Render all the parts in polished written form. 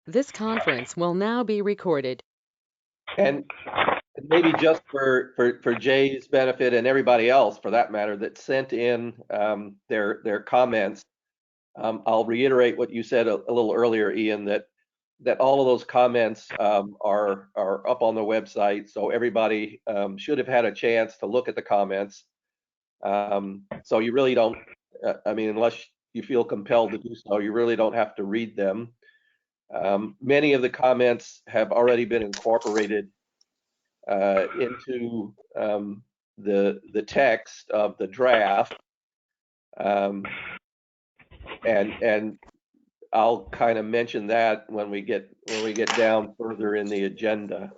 This conference will now be recorded. And maybe just for Jay's benefit and everybody else, for that matter, that sent in their comments, I'll reiterate what you said a little earlier, Ian, that all of those comments are up on the website, so everybody should have had a chance to look at the comments. So you really don't, I mean, unless you feel compelled to do so, you really don't have to read them. Many of the comments have already been incorporated into the text of the draft, and I'll kind of mention that when we get down further in the agenda.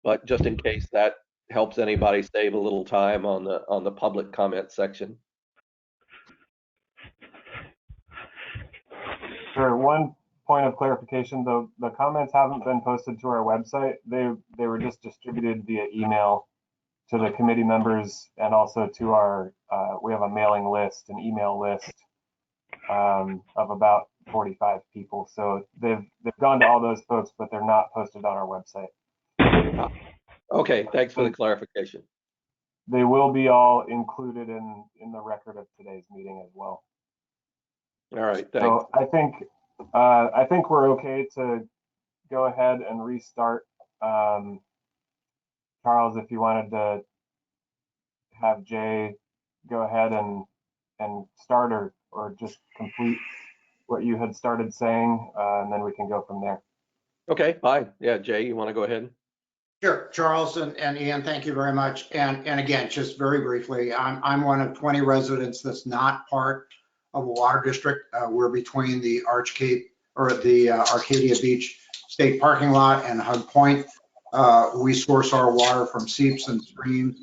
But just in case that helps anybody save a little time on the public comment section. Sure. One point of clarification, though, the comments haven't been posted to our website. They were just distributed via email to the committee members and also to our, we have a mailing list, an email list of about 45 people. So they've gone to all those folks, but they're not posted on our website. Okay, thanks for the clarification. They will be all included in the record of today's meeting as well. All right, thanks. So I think we're okay to go ahead and restart. Charles, if you wanted to have Jay go ahead and start or just complete what you had started saying, and then we can go from there. Okay, fine. Yeah, Jay, you want to go ahead? Sure, Charles and Ian, thank you very much. And again, just very briefly, I'm one of 20 residents that's not part of a water district. We're between the Arcadia Beach State Parking Lot and Hug Point. We source our water from seeps and streams.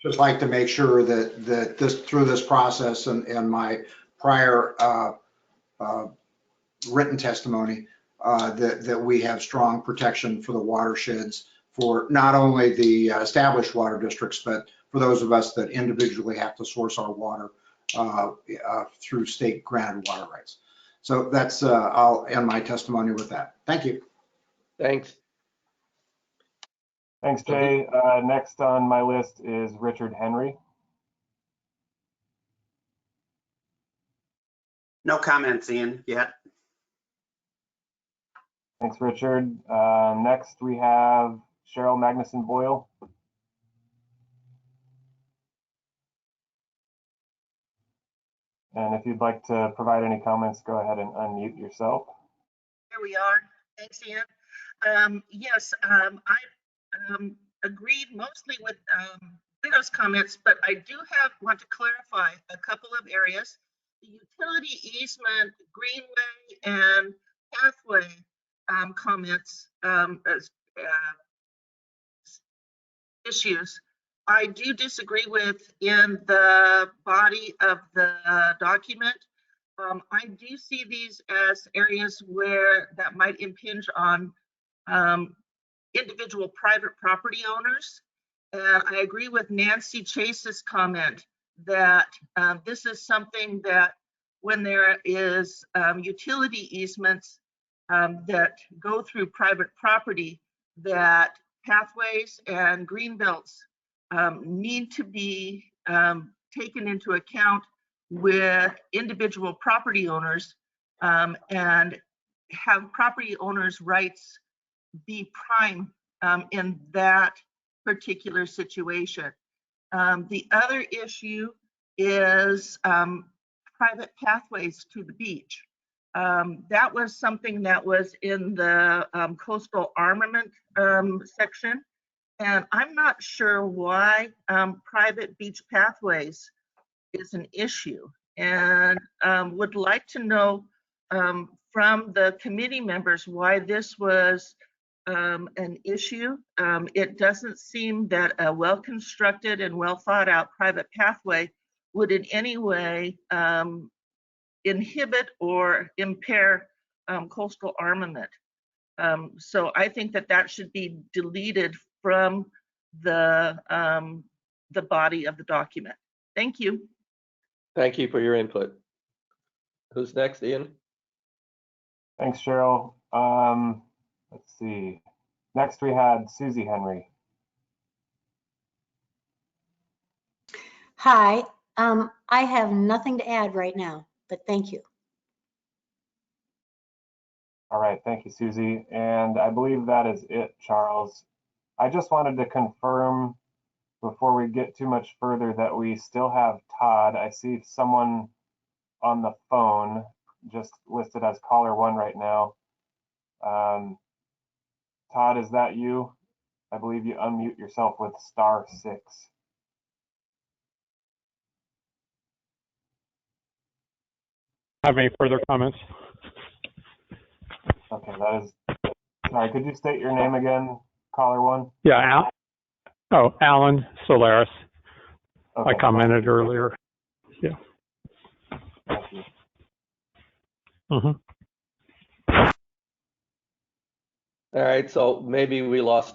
Just like to make sure that through this process and my prior written testimony that we have strong protection for the watersheds for not only the established water districts, but for those of us that individually have to source our water through state granted water rights. So that's, I'll end my testimony with that. Thank you. Thanks. Thanks, Jay. Next on my list is Richard Henry. No comments, Ian, yet. Thanks, Richard. Next, we have Cheryl Magnuson Boyle. And if you'd like to provide any comments, go ahead and unmute yourself. Here we are. Thanks, Ian. Yes, I agreed mostly with those comments, but I do want to clarify a couple of areas. The utility easement, greenway, and pathway comments issues I do disagree with in the body of the document. I do see these as areas where that might impinge on individual private property owners. And I agree with Nancy Chase's comment that this is something that when there is utility easements that go through private property, that pathways and green belts need to be taken into account with individual property owners and have property owners' rights be prime in that particular situation. The other issue is private pathways to the beach. That was something that was in the coastal armament section, and I'm not sure why private beach pathways is an issue, and would like to know from the committee members why this was an issue. It doesn't seem that a well-constructed and well-thought-out private pathway would in any way inhibit or impair coastal armament. So I think that that should be deleted from the body of the document. Thank you. Thank you for your input. Who's next, Ian? Thanks, Cheryl. Let's see. Next, we had Susie Henry. Hi, I have nothing to add right now, but thank you. All right, thank you, Susie. And I believe that is it, Charles. I just wanted to confirm before we get too much further that we still have Todd. I see someone on the phone just listed as caller 1 right now. Todd, is that you? I believe you unmute yourself with *6. Have any further comments? Okay, that is, sorry, could you state your name again, caller 1? Yeah, Alan Solaris. Okay, I commented earlier. Yeah. thank you. All right, so maybe we lost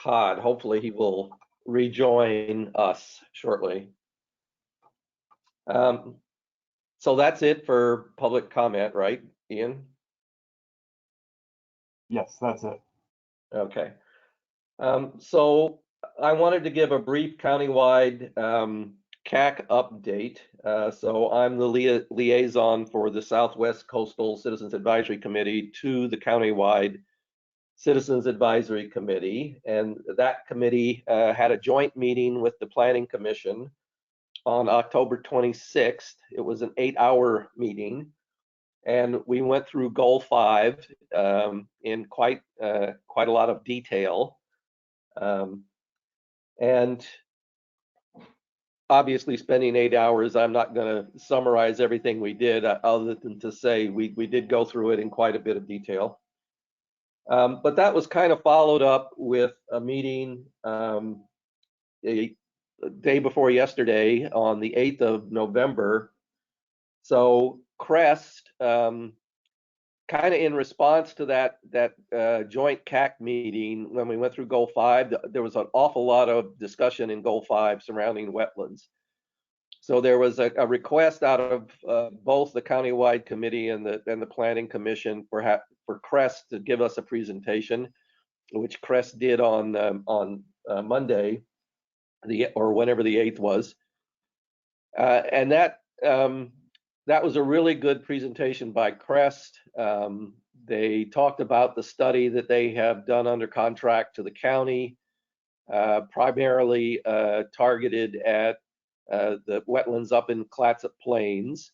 Todd. Hopefully he will rejoin us shortly. So that's it for public comment, right, Ian? Yes, that's it. Okay. So I wanted to give a brief countywide CAC update. So I'm the liaison for the Southwest Coastal Citizens Advisory Committee to the countywide Citizens Advisory Committee, and that committee had a joint meeting with the Planning Commission on October 26th. It was an 8-hour meeting, and we went through Goal 5 in quite a lot of detail. And obviously, spending 8 hours, I'm not going to summarize everything we did, other than to say we did go through it in quite a bit of detail. But that was kind of followed up with a meeting a day before yesterday on the 8th of November. So Crest, kind of in response to that joint CAC meeting, when we went through Goal 5, there was an awful lot of discussion in Goal 5 surrounding wetlands. So there was a request out of both the countywide committee and the planning commission for Crest to give us a presentation, which Crest did on Monday, or whenever the 8th was, and that was a really good presentation by Crest. They talked about the study that they have done under contract to the county, primarily targeted at the wetlands up in Clatsop Plains.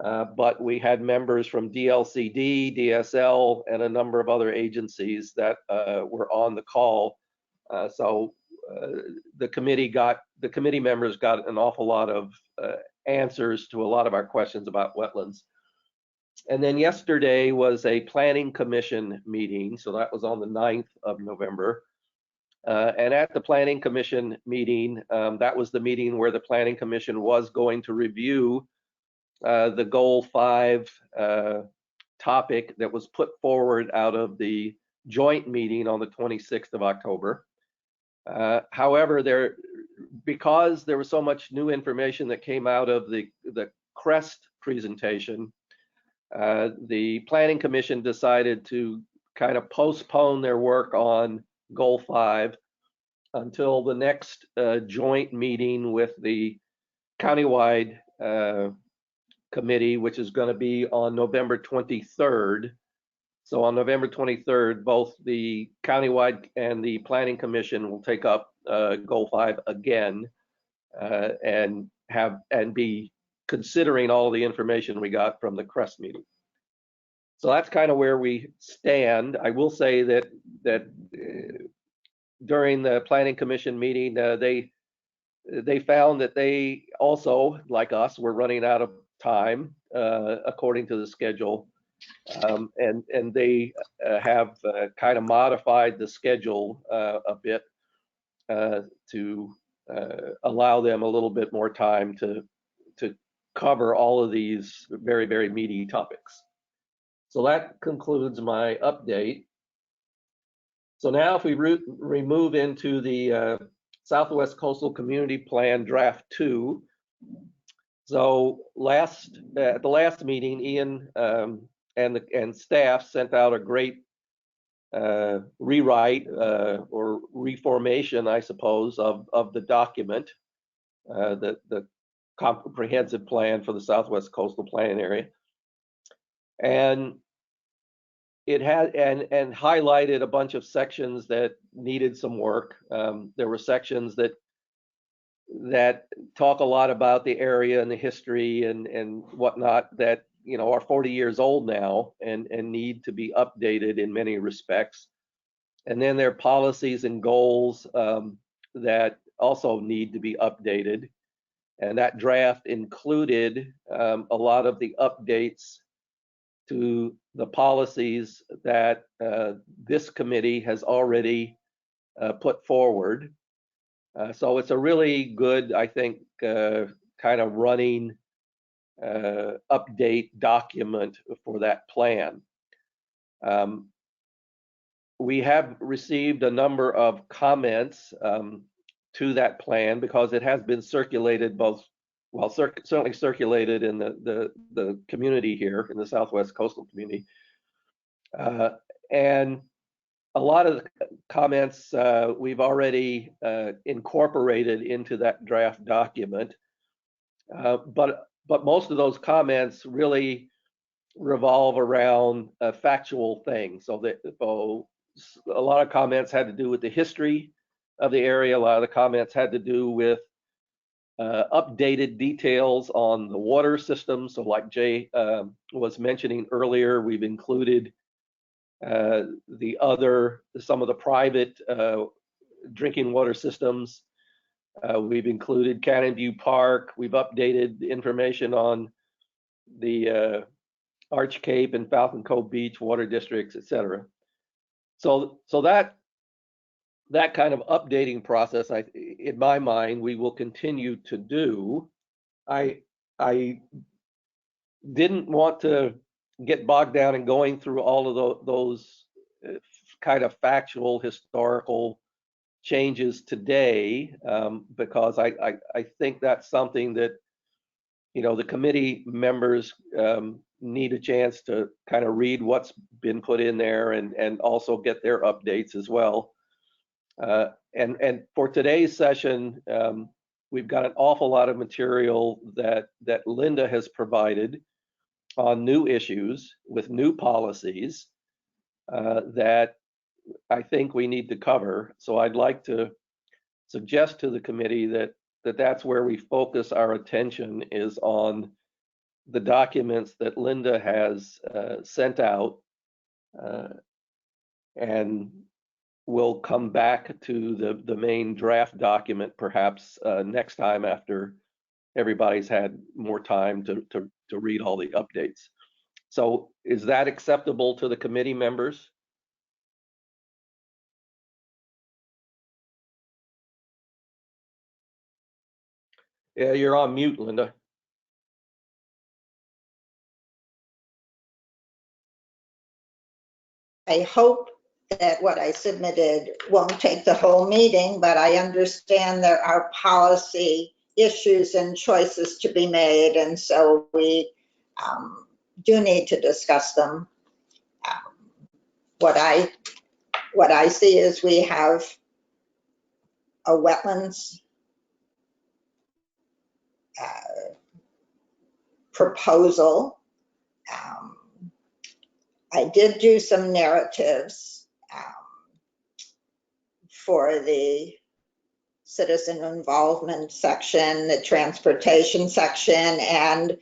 But we had members from DLCD, DSL, and a number of other agencies that were on the call. So the committee members got an awful lot of answers to a lot of our questions about wetlands. And then yesterday was a planning commission meeting, so that was on the 9th of November. And at the planning commission meeting, that was the meeting where the planning commission was going to review the Goal 5 topic that was put forward out of the joint meeting on the 26th of October. However, because there was so much new information that came out of the Crest presentation, the Planning Commission decided to kind of postpone their work on Goal 5 until the next joint meeting with the countywide committee, which is going to be on November 23rd. So on November 23rd, both the countywide and the Planning Commission will take up Goal 5 again, and be considering all the information we got from the Crest meeting. So that's kind of where we stand. I will say that during the Planning Commission meeting, they found that they also, like us, were running out of time according to the schedule. And they have kind of modified the schedule a bit to allow them a little bit more time to cover all of these very, very meaty topics. So that concludes my update. So now if we move into the Southwest Coastal Community Plan Draft 2. So at the last meeting, Ian and staff sent out a great rewrite or reformation, I suppose, of the document, the comprehensive plan for the Southwest Coastal Planning Area, and it had and highlighted a bunch of sections that needed some work. There were sections that talk a lot about the area and the history and whatnot that are 40 years old now and need to be updated in many respects. And then there are policies and goals that also need to be updated. And that draft included a lot of the updates to the policies that this committee has already put forward. So it's a really good, I think, kind of running update document for that plan. We have received a number of comments to that plan because it has been circulated certainly circulated in the community here in the Southwest Coastal community. And a lot of the comments we've already incorporated into that draft document, but most of those comments really revolve around factual things. So a lot of comments had to do with the history of the area. A lot of the comments had to do with updated details on the water system. So like Jay was mentioning earlier, we've included some of the private drinking water systems. We've included Cannon View Park. We've updated the information on the Arch Cape and Falcon Cove Beach water districts, et cetera. So that kind of updating process, in my mind, we will continue to do. I didn't want to get bogged down in going through all of those kind of factual historical changes today, because I think that's something that the committee members need a chance to kind of read what's been put in there and also get their updates as well. And for today's session, we've got an awful lot of material that Linda has provided on new issues with new policies that I think we need to cover. So I'd like to suggest to the committee that that's where we focus our attention, is on the documents that Linda has sent out, and we'll come back to the main draft document perhaps next time after everybody's had more time to read all the updates. So is that acceptable to the committee members? Yeah, you're on mute, Linda. I hope that what I submitted won't take the whole meeting, but I understand there are policy issues and choices to be made, and so we do need to discuss them. What I see is we have a wetlands proposal. I did do some narratives for the citizen involvement section, the transportation section, and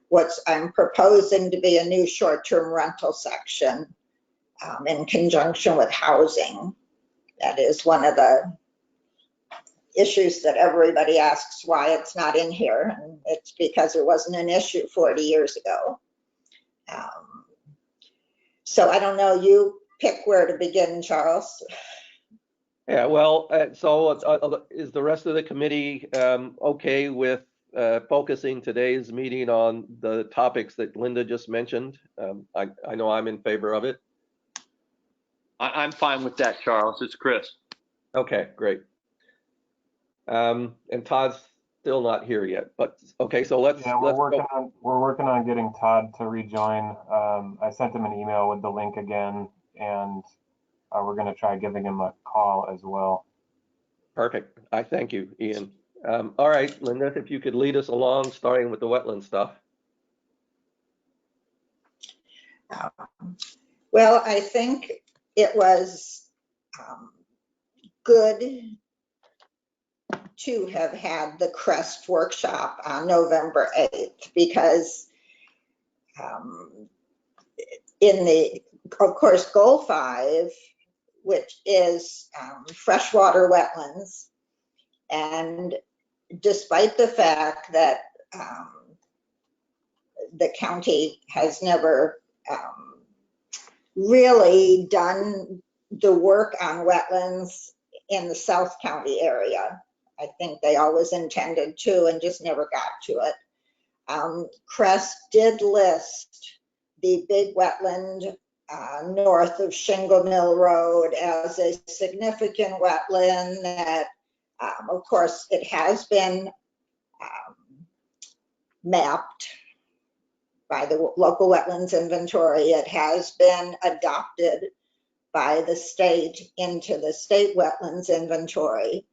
what I'm proposing to be a new short-term rental section in conjunction with housing. That is one of the issues that everybody asks why it's not in here, and it's because it wasn't an issue 40 years ago. So I don't know, you pick where to begin, Charles. Yeah, well, so is the rest of the committee okay with focusing today's meeting on the topics that Linda just mentioned? I know I'm in favor of it. I'm fine with that, Charles. It's Chris. Okay, great. And Todd's still not here yet, but okay, so let's Yeah, we're go. working on getting Todd to rejoin. I sent him an email with the link again, and we're going to try giving him a call as well. Perfect. I thank you, Ian. All right, Linda, if you could lead us along, starting with the wetland stuff. Well, I think it was good to have had the CREST workshop on November 8th because in the, of course, goal 5, which is freshwater wetlands, and despite the fact that the county has never really done the work on wetlands in the South County area. I think they always intended to and just never got to it. CREST did list the big wetland north of Shingle Mill Road as a significant wetland that, of course, it has been mapped by the local wetlands inventory. It has been adopted by the state into the state wetlands inventory.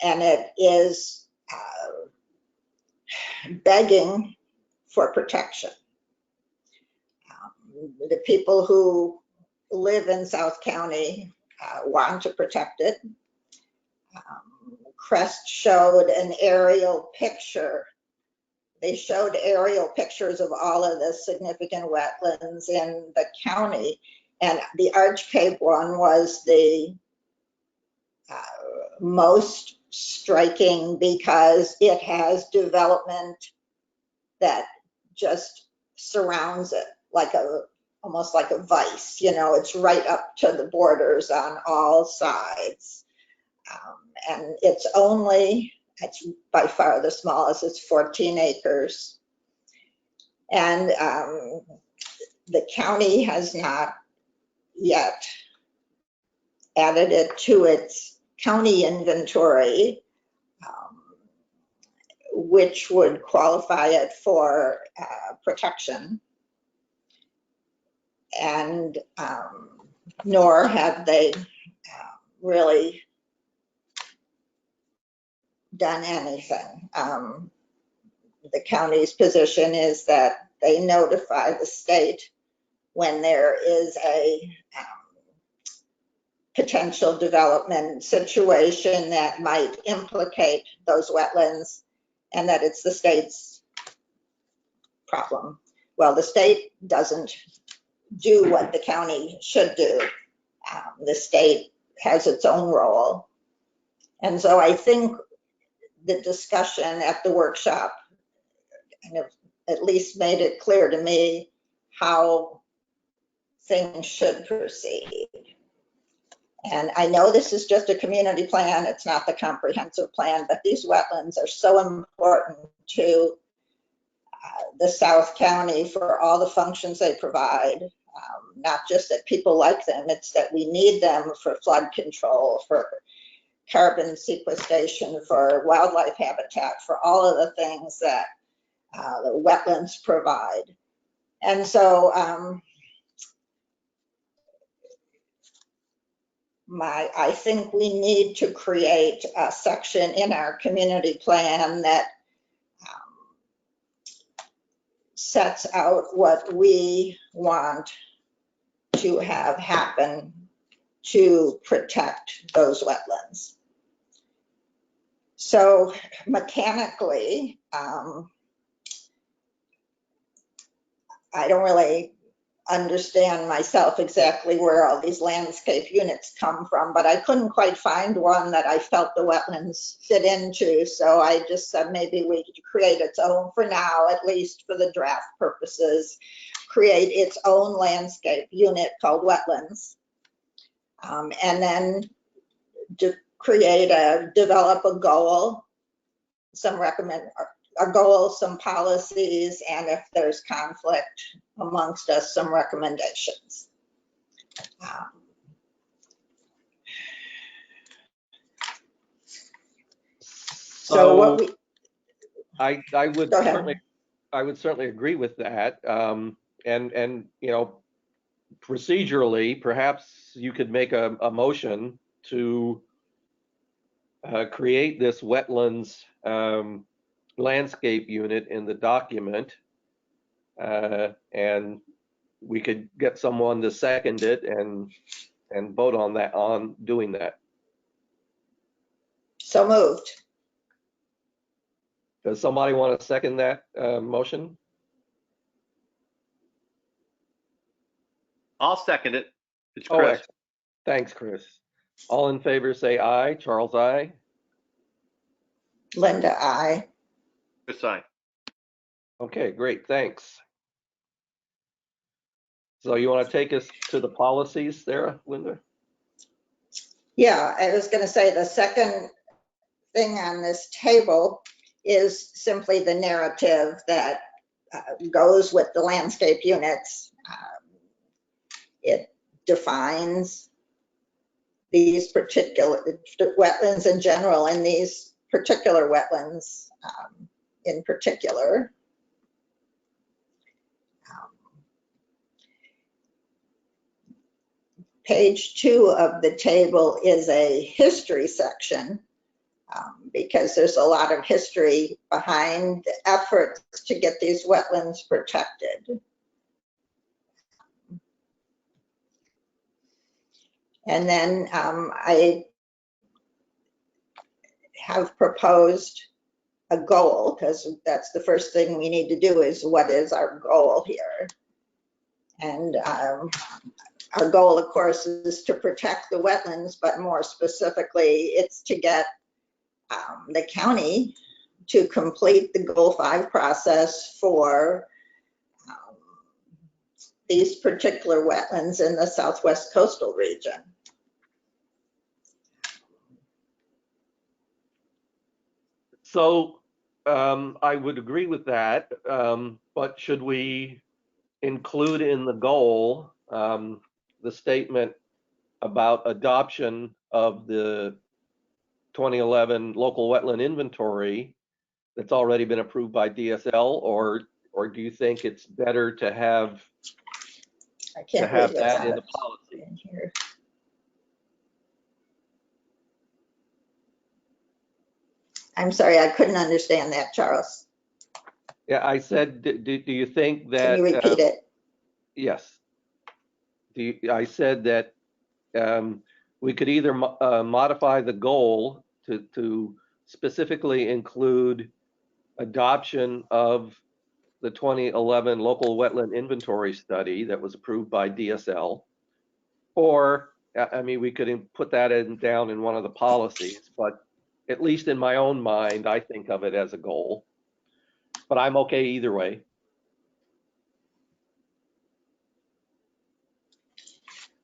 And it is begging for protection. The people who live in South County want to protect it. CREST showed an aerial picture. They showed aerial pictures of all of the significant wetlands in the county. And the Arch Cape one was the most striking because it has development that just surrounds it like almost like a vice. You know, it's right up to the borders on all sides. And it's by far the smallest, it's 14 acres. And the county has not yet added it to its county inventory, which would qualify it for protection. And nor have they really done anything. The county's position is that they notify the state when there is a potential development situation that might implicate those wetlands, and that it's the state's problem. Well, the state doesn't do what the county should do. The state has its own role. And so I think the discussion at the workshop kind of at least made it clear to me how things should proceed. And I know this is just a community plan, it's not the comprehensive plan, but these wetlands are so important to the South County for all the functions they provide. Not just that people like them, it's that we need them for flood control, for carbon sequestration, for wildlife habitat, for all of the things that the wetlands provide. And so I think we need to create a section in our community plan that sets out what we want to have happen to protect those wetlands. So mechanically, I don't really understand myself exactly where all these landscape units come from, but I couldn't quite find one that I felt the wetlands fit into. So I just said maybe we could create its own, for now, at least for the draft purposes, create its own landscape unit called wetlands. And then to develop a goal, some policies, and if there's conflict amongst us, some recommendations. So what we, I would Go ahead. certainly agree with that. And you know, procedurally, perhaps you could make a motion to create this wetlands landscape unit in the document, and we could get someone to second it and vote on that, on doing that. So moved. Does somebody want to second that motion? I'll second it. It's Oh, Chris. excellent. Thanks, Chris. All in favor say aye. Charles, aye. Linda, I. Chris, aye. Okay, great, thanks. So you want to take us to the policies there, Linda? Yeah, I was going to say the second thing on this table is simply the narrative that goes with the landscape units. It defines these particular wetlands in general and these particular wetlands in particular. Page 2 of the table is a history section because there's a lot of history behind the efforts to get these wetlands protected. And then I have proposed a goal, because that's the first thing we need to do, is what is our goal here? And our goal, of course, is to protect the wetlands, but more specifically, it's to get the county to complete the Goal 5 process for these particular wetlands in the Southwest Coastal region. So I would agree with that, but should we include in the goal the statement about adoption of the 2011 local wetland inventory that's already been approved by DSL, or do you think it's better to have that in the policy? In here. I'm sorry, I couldn't understand that, Charles. Yeah, I said, do you think that? Can you repeat it? Yes. I said that we could either modify the goal to specifically include adoption of the 2011 local wetland inventory study that was approved by DSL, or I mean, we could put that down in one of the policies, but at least in my own mind, I think of it as a goal, but I'm okay either way.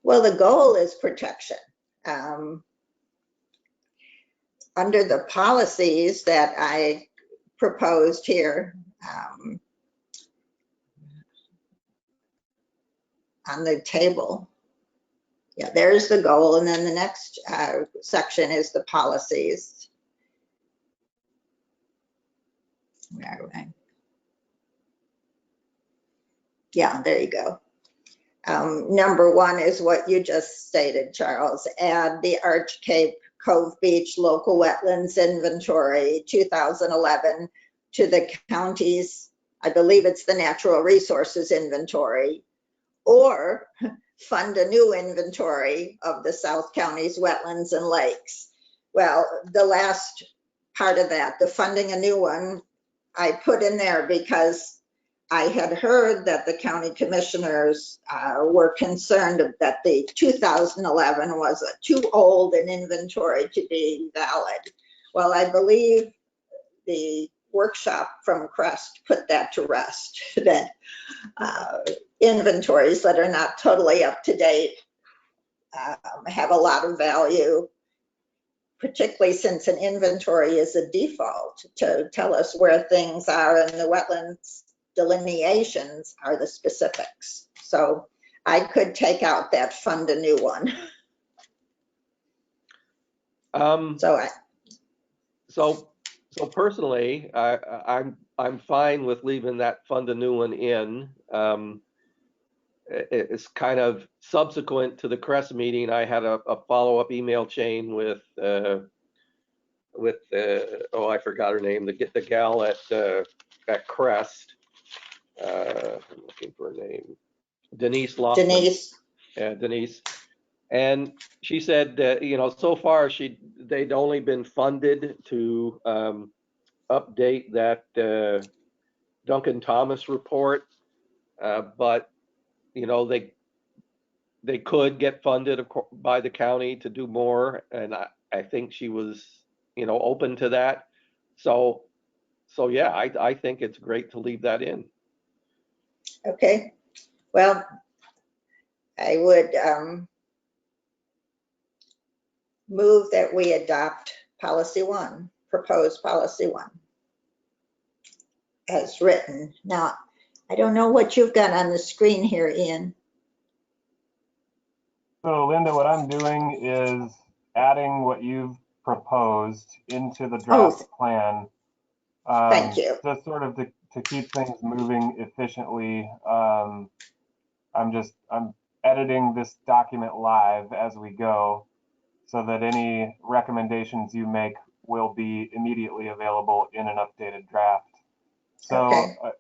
Well, the goal is protection. Under the policies that I proposed here on the table, yeah, there's the goal, and then the next section is the policies. Where am I? Yeah, there you go. Number 1 is what you just stated, Charles. Add the Arch Cape Cove Beach Local Wetlands Inventory 2011 to the county's, I believe it's the Natural Resources Inventory, or fund a new inventory of the South County's wetlands and lakes. Well, the last part of that, the funding a new one, I put in there because I had heard that the county commissioners were concerned that the 2011 was too old an inventory to be valid. Well, I believe the workshop from Crest put that to rest, that inventories that are not totally up to date have a lot of value, particularly since an inventory is a default to tell us where things are, and the wetlands delineations are the specifics. So I could take out that fund a new one. So So personally, I'm fine with leaving that fund a new one in. It's kind of subsequent to the Crest meeting. I had a follow-up email chain with oh, I forgot her name, the gal at Crest. I'm looking for her name. Denise Lofton. Denise. Yeah, Denise. And she said that, so far they'd only been funded to update that Duncan Thomas report, but they could get funded by the county to do more, and I think she was open to that. So yeah, I think it's great to leave that in. Okay. Well, I would move that we adopt policy 1, proposed policy 1, as written. Now, I don't know what you've got on the screen here, Ian. So Linda, what I'm doing is adding what you've proposed into the draft plan. Thank you. Just sort of to keep things moving efficiently. I'm editing this document live as we go, so that any recommendations you make will be immediately available in an updated draft. So, Okay.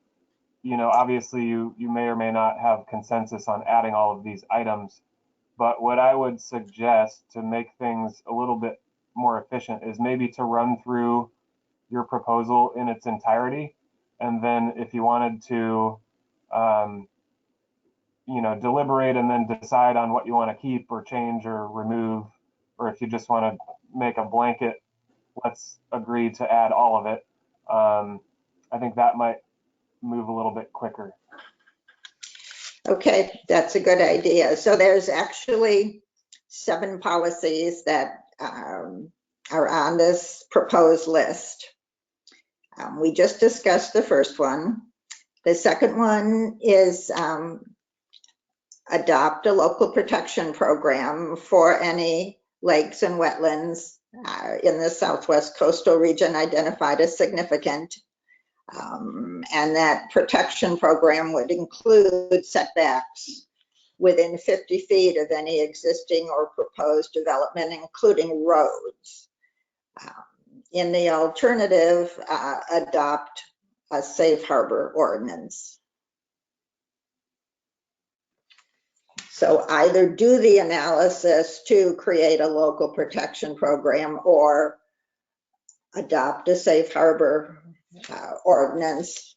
Obviously you may or may not have consensus on adding all of these items, but what I would suggest to make things a little bit more efficient is maybe to run through your proposal in its entirety. And then if you wanted to, deliberate and then decide on what you want to keep or change or remove, or if you just want to make a blanket, let's agree to add all of it. I think that might move a little bit quicker. Okay, that's a good idea. So there's actually 7 policies that are on this proposed list. We just discussed the first one. The second one is adopt a local protection program for any lakes and wetlands in the Southwest Coastal Region identified as significant. And that protection program would include setbacks within 50 feet of any existing or proposed development, including roads. In the alternative, adopt a safe harbor ordinance. So either do the analysis to create a local protection program or adopt a safe harbor ordinance.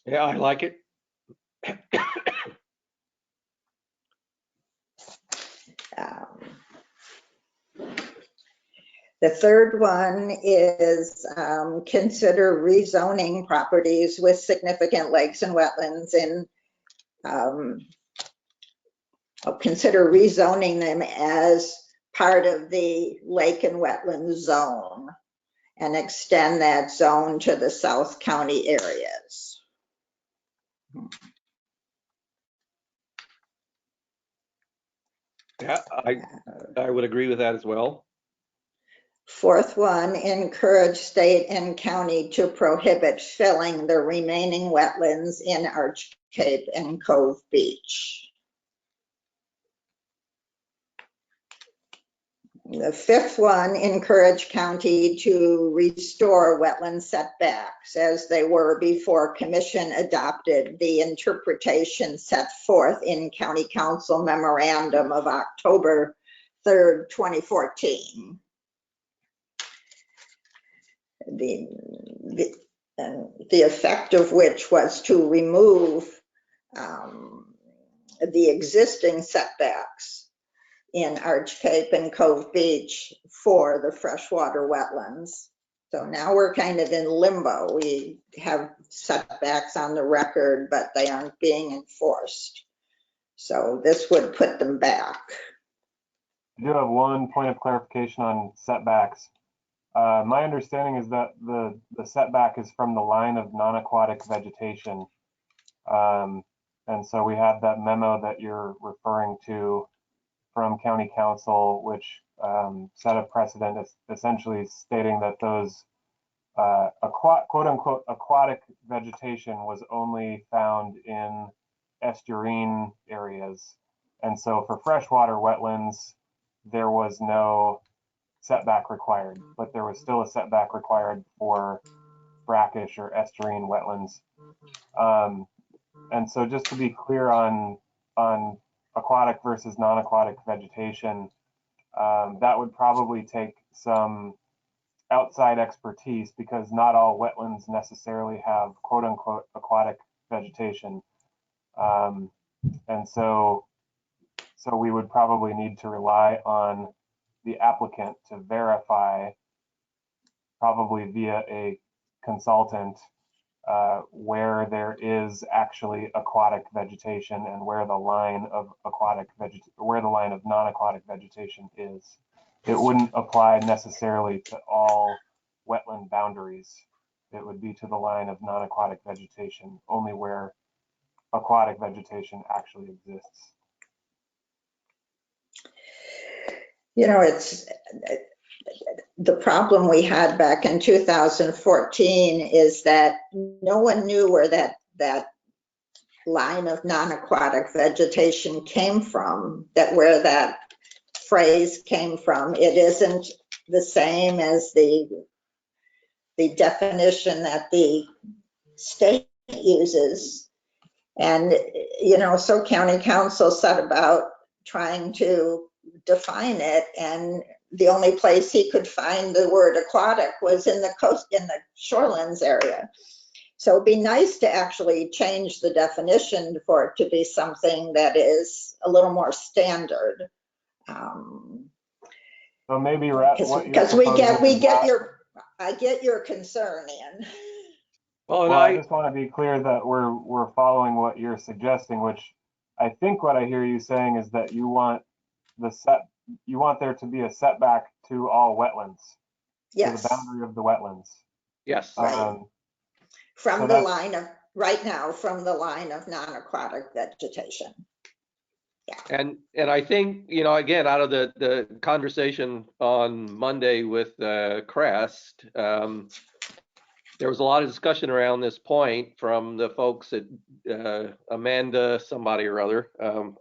Yeah, I like it. The third one is consider rezoning properties with significant lakes and wetlands and consider rezoning them as part of the lake and wetland zone and extend that zone to the South County areas. Yeah, I would agree with that as well. Fourth one, encourage state and county to prohibit filling the remaining wetlands in Arch Cape and Cove Beach. The fifth one, encourage county to restore wetland setbacks as they were before commission adopted the interpretation set forth in County Council Memorandum of October 3rd, 2014. The effect of which was to remove the existing setbacks in Arch Cape and Cove Beach for the freshwater wetlands. So now we're kind of in limbo. We have setbacks on the record, but they aren't being enforced. So this would put them back. I do have one point of clarification on setbacks. My understanding is that the setback is from the line of non-aquatic vegetation. And so we have that memo that you're referring to from County Council, which set a precedent, essentially stating that those quote unquote aquatic vegetation was only found in estuarine areas. And so for freshwater wetlands, there was no setback required, but there was still a setback required for brackish or estuarine wetlands. And so just to be clear on aquatic versus non-aquatic vegetation, that would probably take some outside expertise, because not all wetlands necessarily have quote unquote aquatic vegetation. And so we would probably need to rely on the applicant to verify, probably via a consultant, where there is actually aquatic vegetation and where the line of non-aquatic vegetation is. It wouldn't apply necessarily to all wetland boundaries. It would be to the line of non-aquatic vegetation, only where aquatic vegetation actually exists. You know, it's the problem we had back in 2014 is that no one knew where that line of non-aquatic vegetation came from, where that phrase came from. It isn't the same as the definition that the state uses. And, you know, so county council set about trying to define it, and the only place he could find the word aquatic was in the shorelands area. So it'd be nice to actually change the definition for it to be something that is a little more standard. So maybe because I get your concern, Ian. Well, I just want to be clear that we're following what you're suggesting, which I think what I hear you saying is that you want there to be a setback to all wetlands. Yes. To the boundary of the wetlands. yes. Right. From the line of non-aquatic vegetation. Yeah. And I think, you know, again, out of the conversation on Monday with Crest, there was a lot of discussion around this point from the folks at Amanda, somebody or other.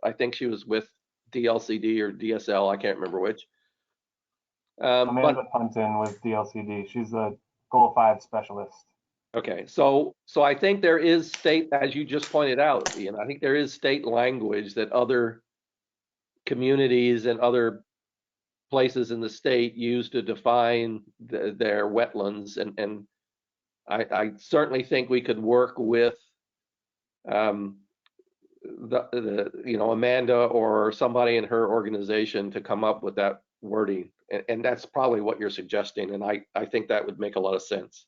I think she was with DLCD or DSL, I can't remember which. Amanda Punton with DLCD. She's a Goal 5 specialist. Okay, so I think there is state, as you just pointed out, Ian, I think there is state language that other communities and other places in the state use to define their wetlands, and I certainly think we could work with you know, Amanda or somebody in her organization to come up with that wording, and that's probably what you're suggesting, and I think that would make a lot of sense.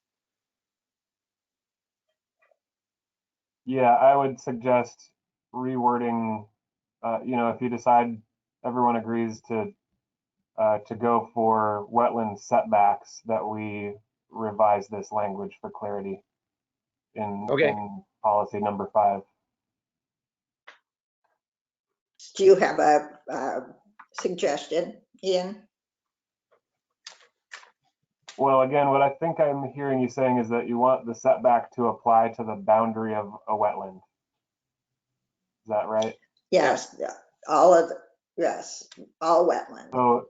Yeah, I would suggest rewording, you know, if you decide everyone agrees to go for wetland setbacks, that we revise this language for clarity in policy number 5. Do you have a suggestion, Ian? Well, again, what I think I'm hearing you saying is that you want the setback to apply to the boundary of a wetland. Is that right? Yes, all wetland.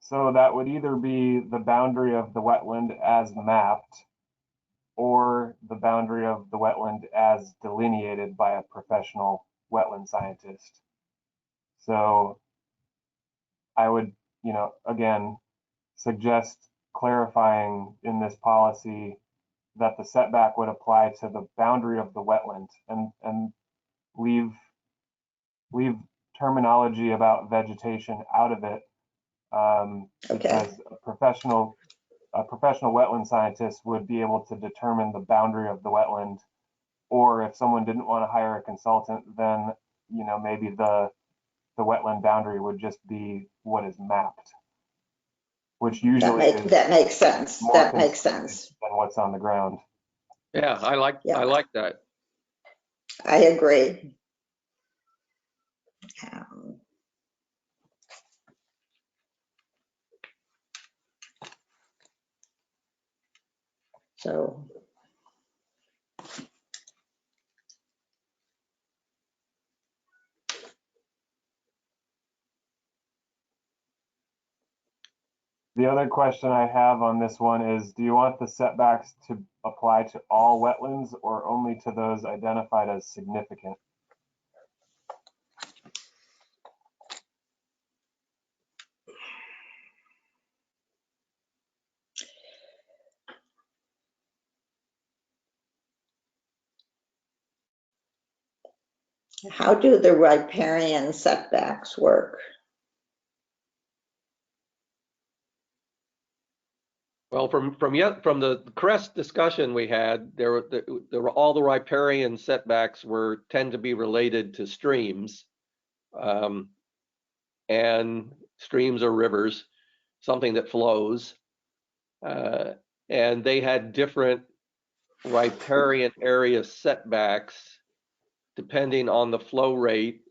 So that would either be the boundary of the wetland as mapped, or the boundary of the wetland as delineated by a professional wetland scientist. So I would, you know, again, suggest clarifying in this policy that the setback would apply to the boundary of the wetland, and leave terminology about vegetation out of it, because a professional wetland scientist would be able to determine the boundary of the wetland, or if someone didn't want to hire a consultant, then, you know, maybe the wetland boundary would just be what is mapped, which usually that makes sense. That makes sense than what's on the ground. Yeah, I like that. I agree. So The other question I have on this one is, do you want the setbacks to apply to all wetlands or only to those identified as significant? how do the riparian setbacks work? Well, from the CREST discussion we had, there were all the riparian setbacks tend to be related to streams, and streams or rivers, something that flows, and they had different riparian area setbacks depending on the flow rate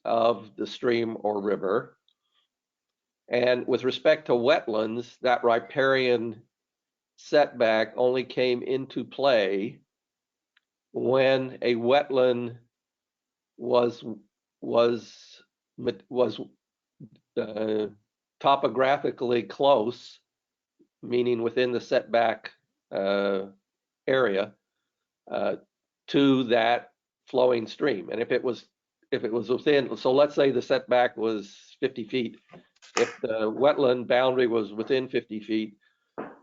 of the stream or river. And with respect to wetlands, that riparian setback only came into play when a wetland was topographically close, meaning within the setback area, to that flowing stream. And if it was within, so let's say the setback was 50 feet. If the wetland boundary was within 50 feet,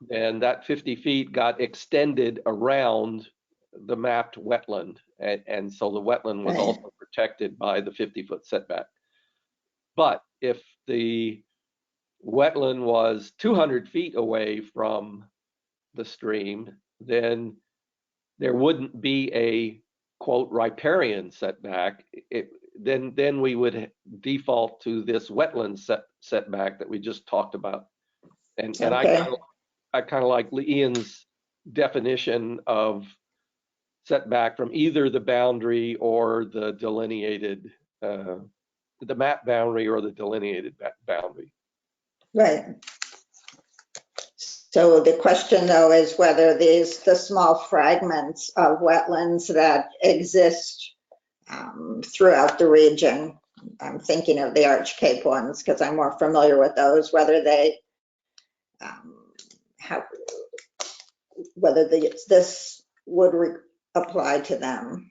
then that 50 feet got extended around the mapped wetland. And so the wetland was also protected by the 50-foot setback. But if the wetland was 200 feet away from the stream, then there wouldn't be a, quote, riparian setback. Then we would default to this wetland setback that we just talked about. And I kind of like Ian's definition of setback from either the boundary or the delineated, the map boundary or the delineated boundary. Right. So the question though is whether the small fragments of wetlands that exist throughout the region, I'm thinking of the Arch Cape ones because I'm more familiar with those, whether they this would apply to them.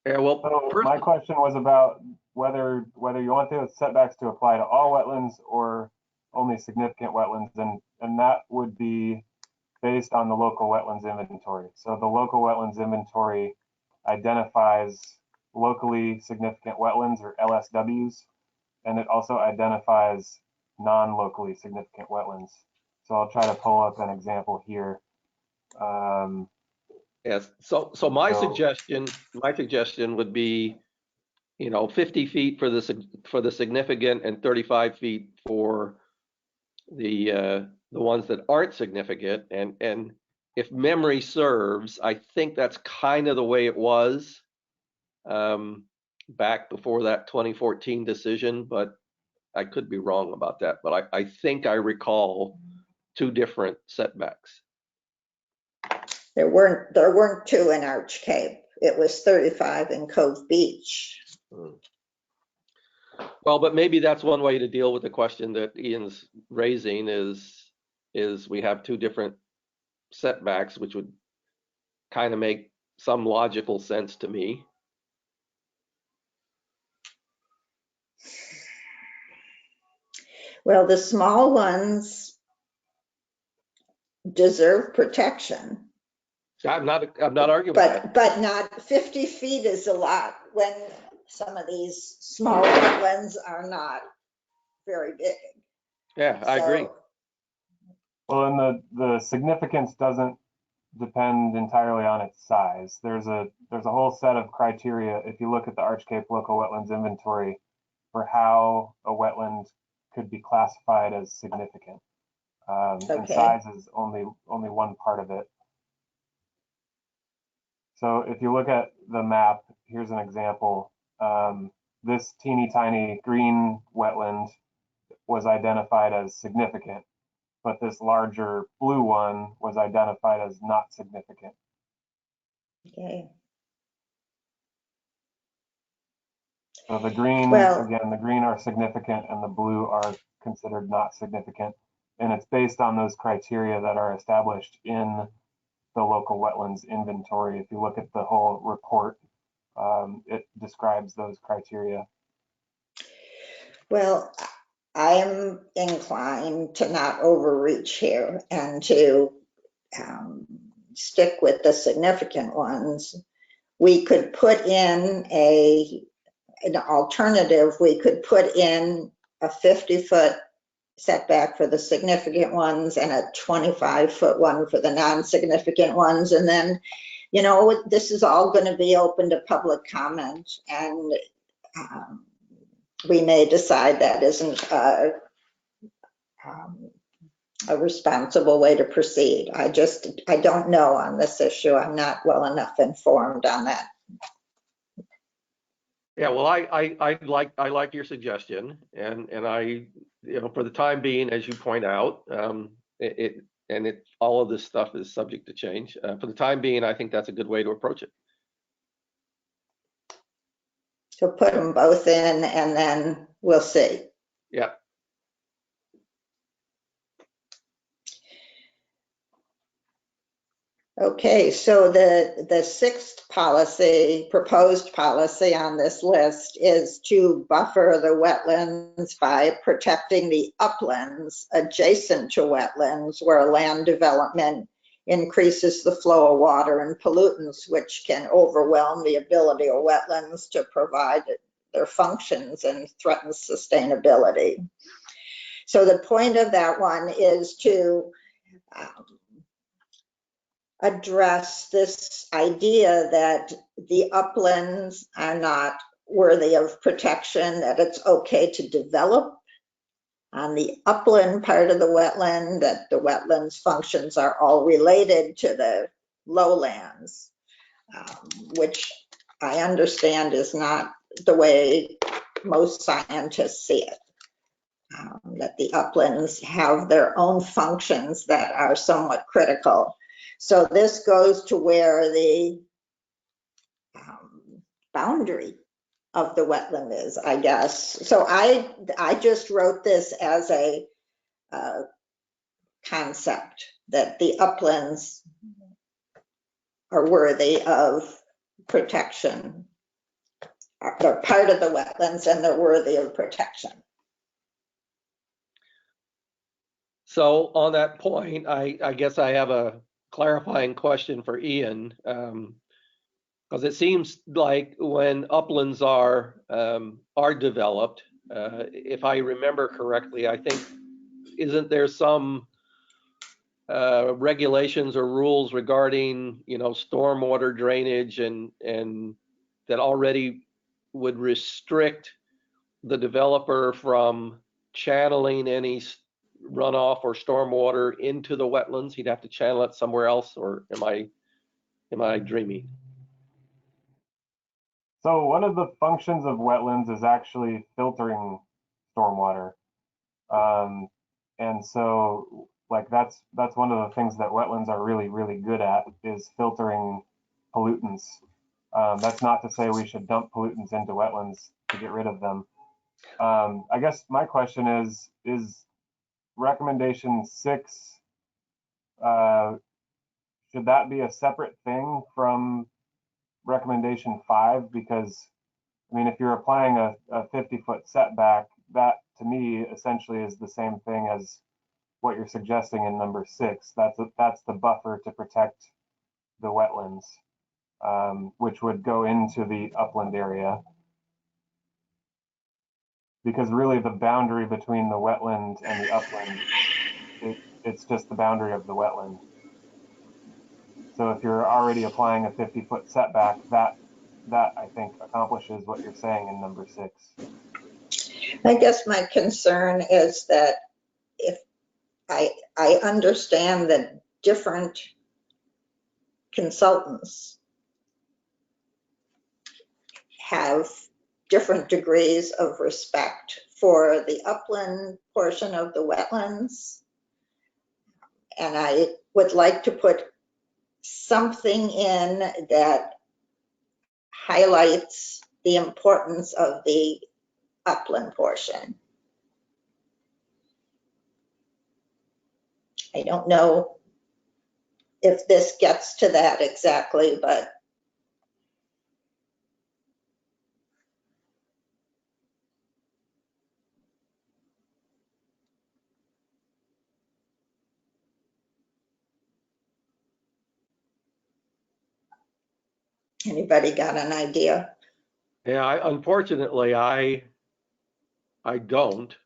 Yeah, well, So my question was about whether you want the setbacks to apply to all wetlands or only significant wetlands, and that would be based on the local wetlands inventory. So the local wetlands inventory identifies locally significant wetlands, or LSWs, and it also identifies non-locally significant wetlands. So I'll try to pull up an example here. Yes. So my suggestion would be, 50 feet for the significant and 35 feet for the ones that aren't significant. And if memory serves, I think that's kind of the way it was back before that 2014 decision, but I could be wrong about that. But I think I recall two different setbacks. There weren't two in Arch Cape. It was 35 in Cove Beach. Well, but maybe that's one way to deal with the question that Ian's raising is we have two different setbacks, which would kind of make some logical sense to me. Well, the small ones deserve protection. I'm not arguing with that. But not 50 feet is a lot when some of these small wetlands are not very big. Yeah, I agree. Well, and the significance doesn't depend entirely on its size. There's a whole set of criteria if you look at the Arch Cape local wetlands inventory for how a wetland could be classified as significant. And size is only one part of it. So if you look at the map, here's an example. This teeny tiny green wetland was identified as significant. but this larger blue one was identified as not significant. Okay. So the green, Well- again, the green are significant and the blue are considered not significant. And it's based on those criteria that are established in the local wetlands inventory. If you look at the whole report, it describes those criteria. Well, I'm inclined to not overreach here and to stick with the significant ones. We could put in an alternative. We could put in a 50-foot setback for the significant ones and a 25-foot one for the non-significant ones. And then, you know, this is all going to be open to public comment, and we may decide that isn't a responsible way to proceed. I don't know on this issue. I'm not well enough informed on that. Yeah, well, I like your suggestion, and I, you know, for the time being, as you point out, all of this stuff is subject to change. For the time being, I think that's a good way to approach it. So put them both in, and then we'll see. Yeah. Okay, so the sixth policy, proposed policy on this list is to buffer the wetlands by protecting the uplands adjacent to wetlands where land development increases the flow of water and pollutants, which can overwhelm the ability of wetlands to provide their functions and threaten sustainability. So the point of that one is to address this idea that the uplands are not worthy of protection, that it's okay to develop on the upland part of the wetland, that the wetlands functions are all related to the lowlands, which I understand is not the way most scientists see it. That the uplands have their own functions that are somewhat critical. So this goes to where the boundary of the wetland is, I guess. So I just wrote this as a concept that the uplands are worthy of protection. They're part of the wetlands and they're worthy of protection. So on that point, I guess I have a clarifying question for Ian, because it seems like when uplands are developed, if I remember correctly, I think, isn't there some regulations or rules regarding, you know, stormwater drainage and that already would restrict the developer from channeling any runoff or stormwater into the wetlands? He'd have to channel it somewhere else, or am I dreaming? So one of the functions of wetlands is actually filtering stormwater. And so like that's one of the things that wetlands are really, really good at, is filtering pollutants. That's not to say we should dump pollutants into wetlands to get rid of them. I guess my question is recommendation 6, should that be a separate thing from recommendation 5? Because I mean, if you're applying a 50-foot setback, that to me essentially is the same thing as what you're suggesting in number 6. That's the buffer to protect the wetlands, which would go into the upland area. Because really the boundary between the wetland and the upland, it's just the boundary of the wetland. So if you're already applying a 50-foot setback, that I think accomplishes what you're saying in number 6. I guess my concern is that if I understand that different consultants have different degrees of respect for the upland portion of the wetlands And I would like to put something in that highlights the importance of the upland portion. I don't know if this gets to that exactly, but anybody got an idea? Yeah, unfortunately, I don't.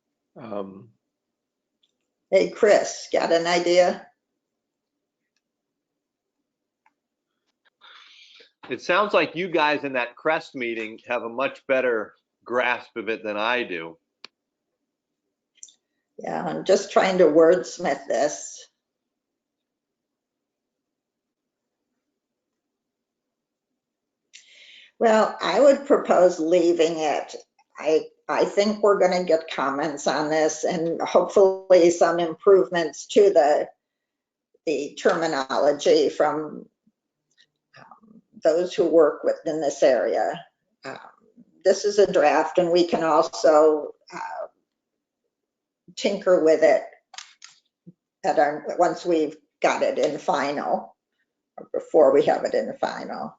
Hey, Chris, got an idea? It sounds like you guys in that CREST meeting have a much better grasp of it than I do. Yeah, I'm just trying to wordsmith this. Well, I would propose leaving it. I think we're going to get comments on this and hopefully some improvements to the terminology from those who work within this area. This is a draft and we can also tinker with it once we've got it in final, or before we have it in the final.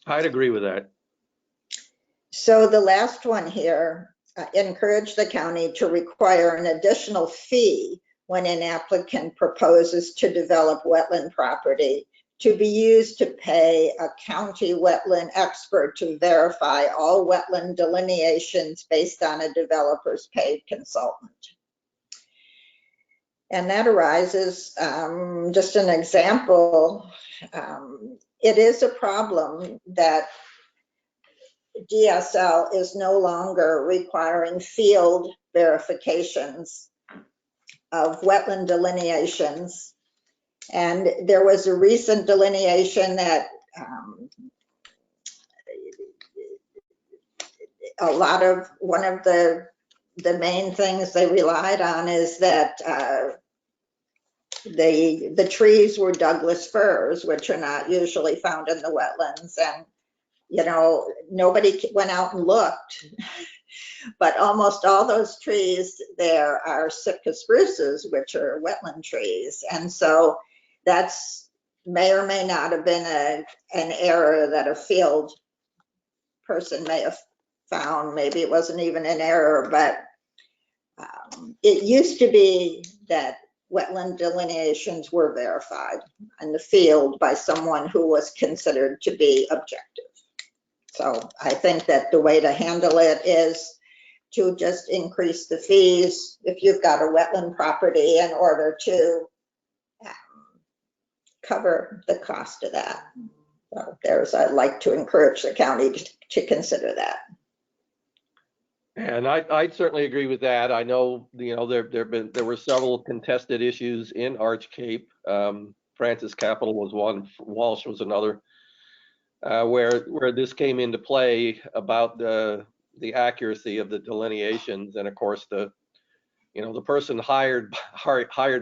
I'd agree with that. So the last one here, encourage the county to require an additional fee when an applicant proposes to develop wetland property to be used to pay a county wetland expert to verify all wetland delineations based on a developer's paid consultant. And that arises, just an example, it is a problem that DSL is no longer requiring field verifications of wetland delineations. And there was a recent delineation that one of the main things they relied on is that the trees were Douglas firs, which are not usually found in the wetlands. And, you know, nobody went out and looked, but almost all those trees there are Sitka spruces, which are wetland trees. And so that's may or may not have been an error that a field person may have found. Maybe it wasn't even an error, but it used to be that wetland delineations were verified in the field by someone who was considered to be objective. So I think that the way to handle it is to just increase the fees if you've got a wetland property in order to cover the cost of that. So I'd like to encourage the county to consider that. And I'd certainly agree with that. I know, you know, there were several contested issues in Arch Cape. Francis Capital was one, Walsh was another, where this came into play about the accuracy of the delineations. And of course, the person hired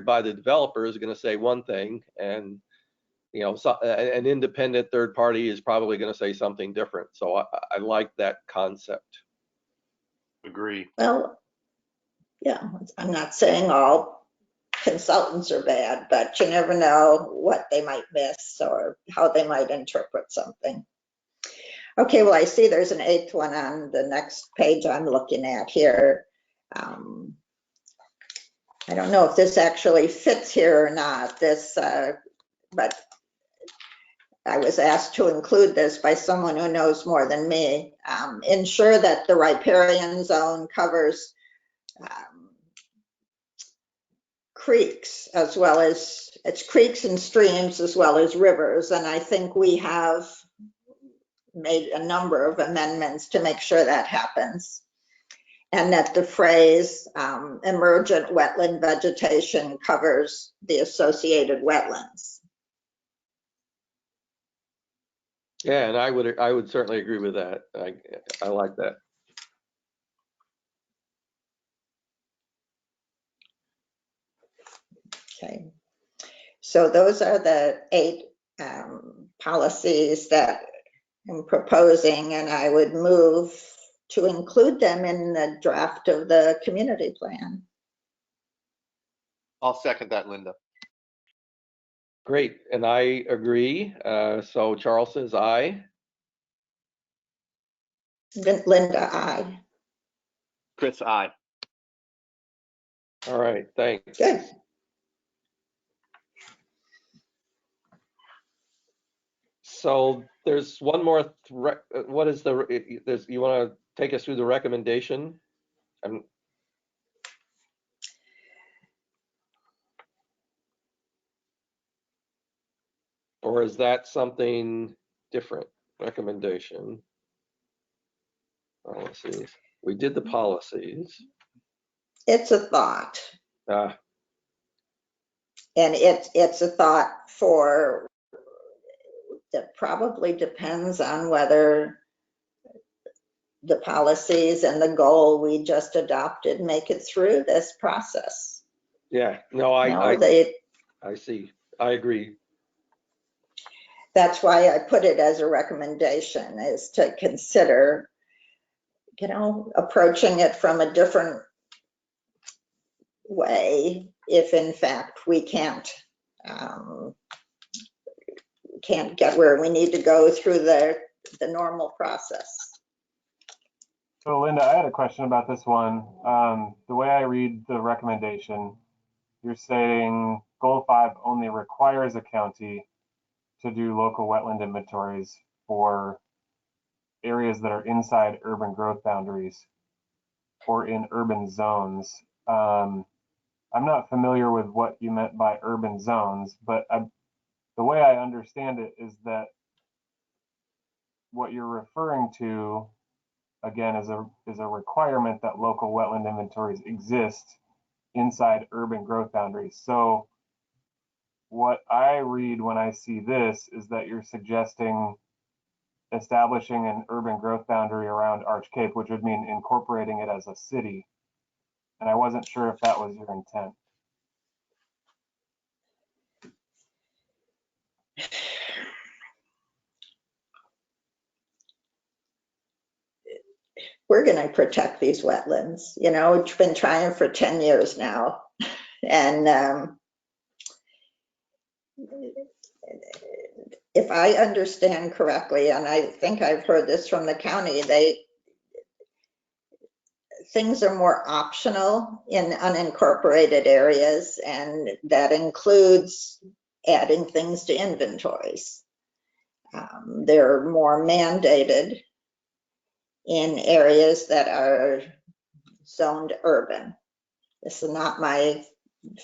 by the developer is going to say one thing, and an independent third party is probably going to say something different. So I like that concept. Agree. Well, yeah, I'm not saying all consultants are bad, but you never know what they might miss or how they might interpret something. Okay, well, I see there's an 8th one on the next page I'm looking at here. I don't know if this actually fits here or not, but I was asked to include this by someone who knows more than me. Ensure that the riparian zone covers creeks as well as creeks and streams as well as rivers. And I think we have made a number of amendments to make sure that happens. And that the phrase emergent wetland vegetation covers the associated wetlands. Yeah, and I would certainly agree with that. I like that. Okay, So those are the 8 policies that I'm proposing, and I would move to include them in the draft of the community plan. I'll second that, Linda. Great, and I agree. So Charles says aye. Linda, aye. Chris, aye. All right, thanks. Good. So there's one more, what is you want to take us through the recommendation? Or is that something different? Recommendation. Policies. We did the policies. It's a thought. Ah, And it's a thought for, that probably depends on whether the policies and the goal we just adopted make it through this process. yeah, no, No, I see. I agree. that's why I put it as a recommendation, is to consider, approaching it from a different way if in fact we can't get where we need to go through the normal process. So Linda, I had a question about this one. The way I read the recommendation, you're saying goal 5 only requires a county to do local wetland inventories for areas that are inside urban growth boundaries or in urban zones. I'm not familiar with what you meant by urban zones, but the way I understand it is that what you're referring to, again, is a requirement that local wetland inventories exist inside urban growth boundaries. So what I read when I see this is that you're suggesting establishing an urban growth boundary around Arch Cape, which would mean incorporating it as a city. And I wasn't sure if that was your intent. We're going to protect these wetlands. We've been trying for 10 years now. And if I understand correctly, and I think I've heard this from the county, things are more optional in unincorporated areas, and that includes adding things to inventories. They're more mandated in areas that are zoned urban. This is not my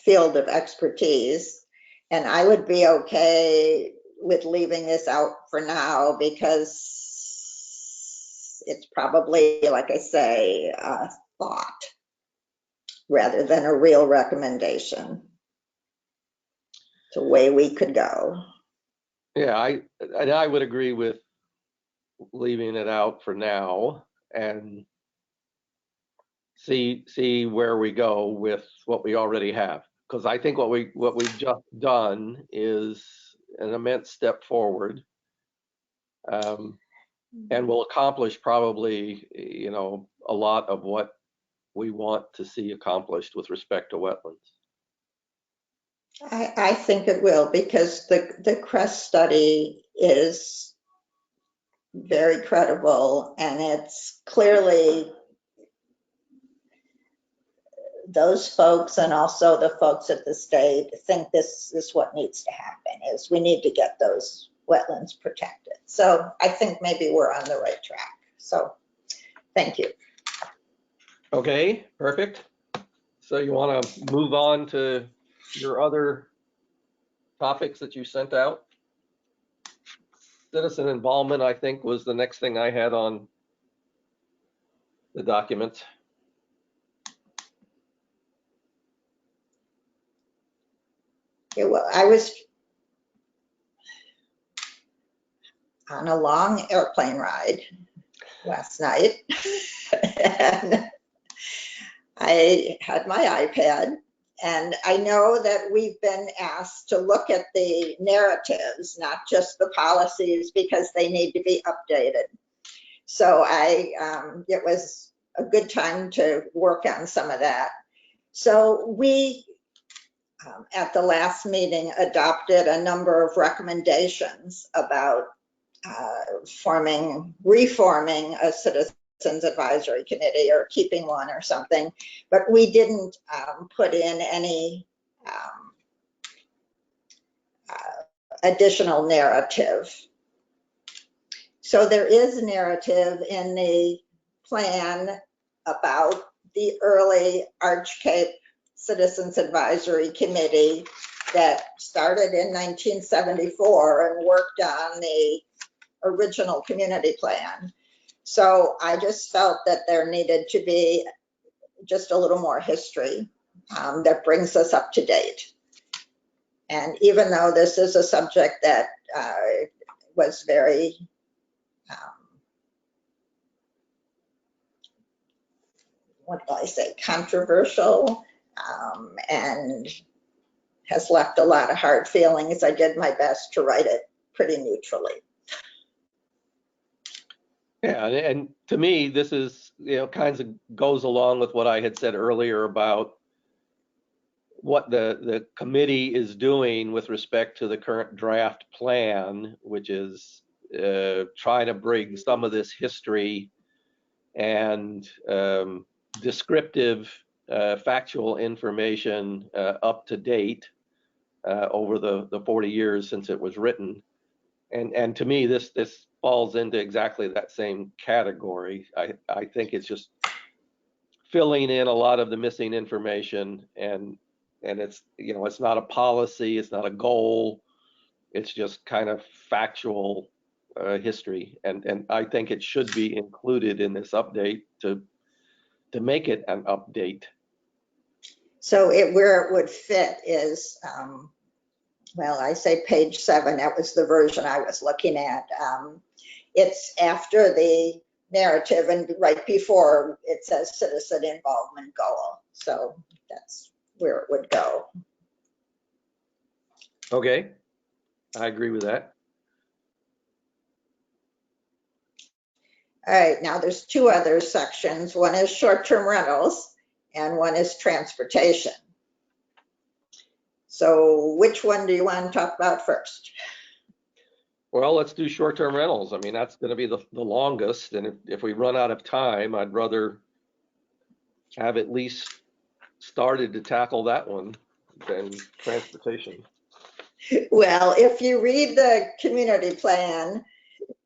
field of expertise, and I would be okay with leaving this out for now because it's probably, like I say, a thought rather than a real recommendation. It's a way we could go. Yeah, I would agree with leaving it out for now and see where we go with what we already have. Because I think what we've just done is an immense step forward, and will accomplish probably a lot of what we want to see accomplished with respect to wetlands. I think it will, because the CREST study is very credible, and it's clearly those folks and also the folks at the state think this is what needs to happen, is we need to get those wetlands protected. So I think maybe we're on the right track. So thank you. Okay, perfect. So you want to move on to your other topics that you sent out? Citizen involvement, I think, was the next thing I had on the document. Yeah, well, I was on a long airplane ride last night and I had my iPad And I know that we've been asked to look at the narratives, not just the policies, because they need to be updated. So it was a good time to work on some of that. So we, at the last meeting, adopted a number of recommendations about reforming a citizens advisory committee or keeping one or something, but we didn't put in any additional narrative. So there is narrative in the plan about the early Arch Cape Citizens Advisory Committee that started in 1974 and worked on the original community plan. So I just felt that there needed to be just a little more history that brings us up to date. And even though this is a subject that was very what do I say, controversial, and has left a lot of hard feelings, I did my best to write it pretty neutrally. Yeah, and to me, this is, kinds of goes along with what I had said earlier about what the committee is doing with respect to the current draft plan, which is trying to bring some of this history and descriptive factual information up to date over the 40 years since it was written. And to me, this falls into exactly that same category. I think it's just filling in a lot of the missing information, and it's, it's not a policy, it's not a goal, it's just kind of factual history. And I think it should be included in this update to make it an update. So where it would fit is, well, I say page 7, that was the version I was looking at. It's after the narrative and right before it says citizen involvement goal. So that's where it would go. Okay, I agree with that. All right, now there's 2 other sections. One is short-term rentals and one is transportation. So which one do you want to talk about first? Well, let's do short-term rentals. I mean, that's going to be the longest. And if we run out of time, I'd rather have at least started to tackle that one than transportation. Well, if you read the community plan,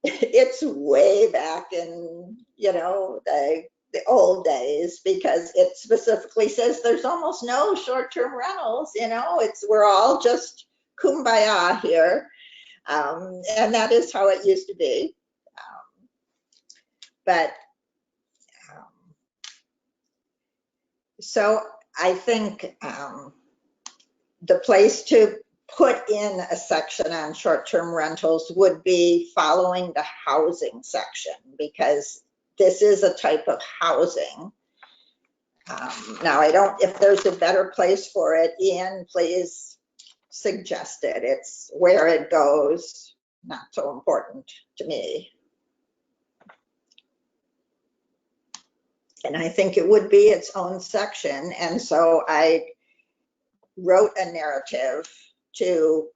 it's way back in, the old days, because it specifically says there's almost no short-term rentals. We're all just kumbaya here. And that is how it used to be. So I think the place to put in a section on short-term rentals would be following the housing section, because this is a type of housing. Now, if there's a better place for it, Ian, please suggest it. It's where it goes, not so important to me. And I think it would be its own section. And so I wrote a narrative to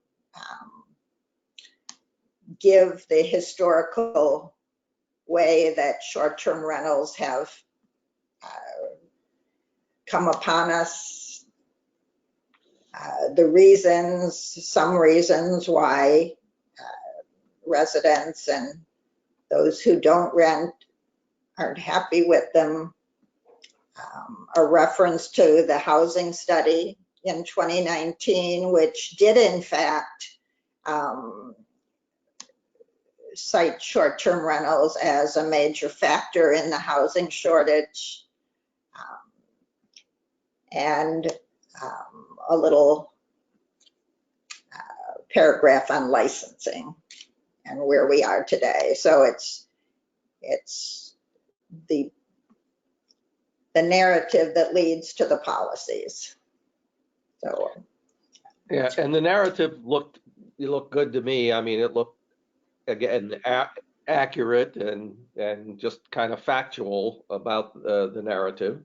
give the historical way that short-term rentals have come upon us, some reasons why residents and those who don't rent aren't happy with them, a reference to the housing study in 2019, which did in fact cite short-term rentals as a major factor in the housing shortage, and a little paragraph on licensing and where we are today. So it's the narrative that leads to the policies. So, Yeah, and the narrative looked good to me. I mean, it looked again accurate and just kind of factual about the narrative.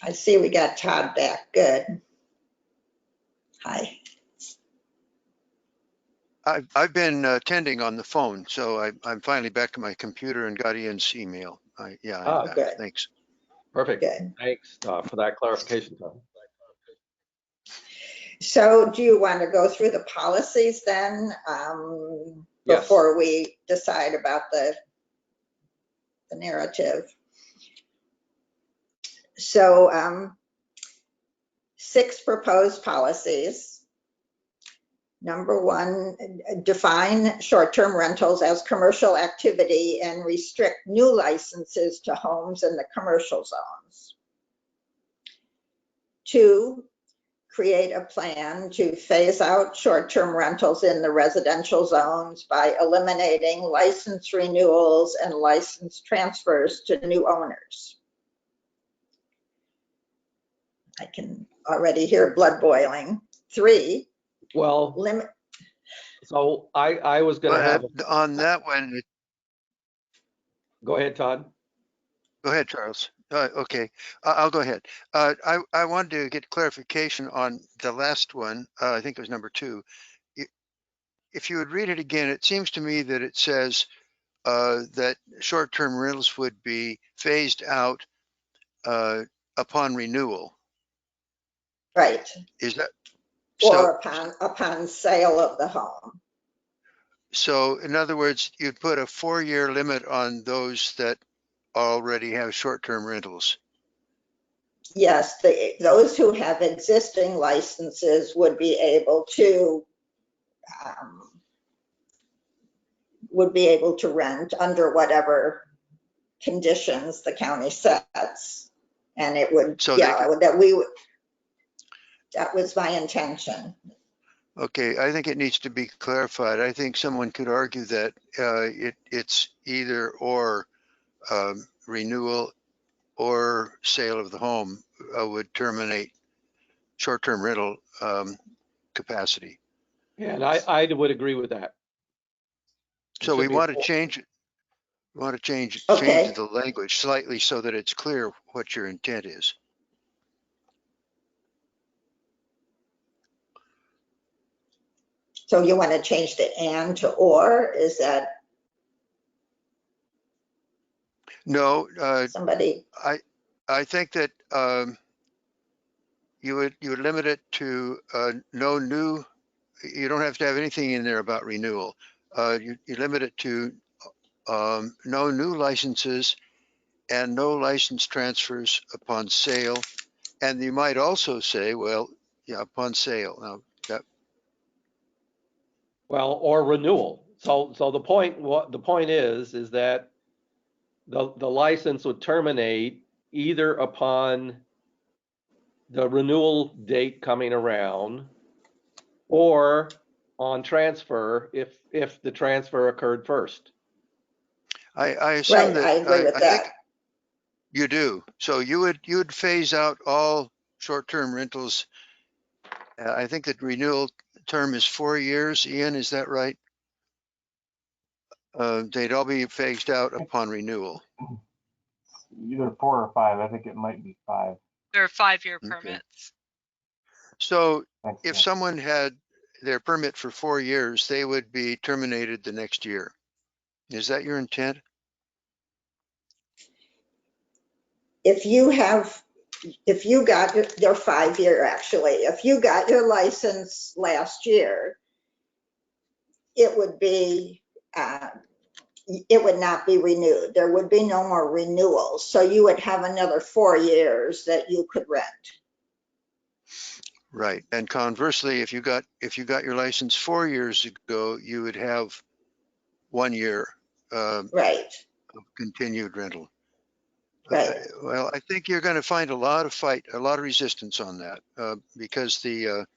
I see we got Todd back. Good. Hi. I've been attending on the phone, so I'm finally back to my computer and got Ian's email. Yeah, I'm back. Good. Thanks. Perfect. Good. Thanks for that clarification, Tom. So do you want to go through the policies then Yes. before we decide about the narrative? So 6 proposed policies. Number 1, define short-term rentals as commercial activity and restrict new licenses to homes in the commercial zones. 2, create a plan to phase out short-term rentals in the residential zones by eliminating license renewals and license transfers to new owners. I can already hear blood boiling. 3, Well, limit. so I was going to have on that one. Go ahead, Todd. Go ahead, Charles. Okay, I'll go ahead. I wanted to get clarification on the last one. I think it was number 2. If you would read it again, it seems to me that it says that short-term rentals would be phased out upon renewal. Right. Is that Or so? upon sale of the home. So in other words, you'd put a 4-year limit on those that already have short-term rentals. Yes, those who have existing licenses would be able to rent under whatever conditions the county sets. And it would, So that was my intention. Okay, I think it needs to be clarified. I think someone could argue that it's either or renewal or sale of the home would terminate short-term rental capacity. Yeah, and I would agree with that. So we want to change it. We want to change the language slightly so that it's clear what your intent is. So you want to change the and to or? Is that? No, somebody? I think that you would limit it to no new. You don't have to have anything in there about renewal. You limit it to no new licenses and no license transfers upon sale. And you might also say, well, yeah, upon sale. Now that. Well, or renewal. So the point is that the license would terminate either upon the renewal date coming around or on transfer if the transfer occurred first. I assume that I agree with that. think you do. So you would phase out all short-term rentals. I think that renewal term is 4 years. Ian, is that right? They'd all be phased out upon renewal. Either 4 or 5. I think it might be 5. They're 5-year Okay. permits. So Thanks, if Jeff. someone had their permit for 4 years, they would be terminated the next year. Is that your intent? If you got your 5-year, actually, if you got your license last year, it would not be renewed. There would be no more renewals. So you would have another 4 years that you could rent. Right. And conversely, if you got your license 4 years ago, you would have 1 year Right. of continued rental. Right. Well, I think you're going to find a lot of resistance on that because the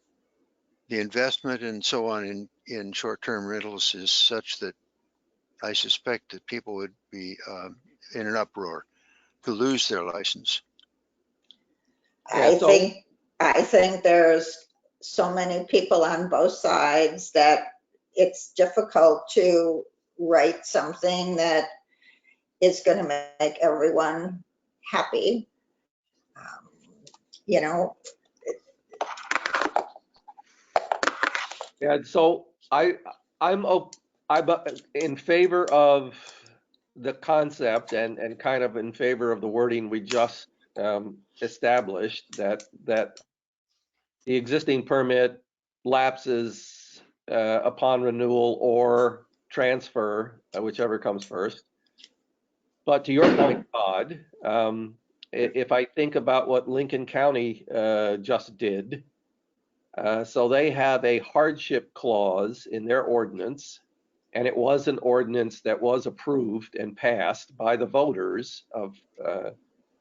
investment and so on in short-term rentals is such that I suspect that people would be in an uproar. who lose their license? Yeah, I think there's so many people on both sides that it's difficult to write something that is going to make everyone happy. You know, Yeah, so I'm in favor of the concept and kind of in favor of the wording we just established, that the existing permit lapses upon renewal or transfer, whichever comes first. But to your point, Todd, if I think about what Lincoln County just did, so they have a hardship clause in their ordinance, and it was an ordinance that was approved and passed by the voters of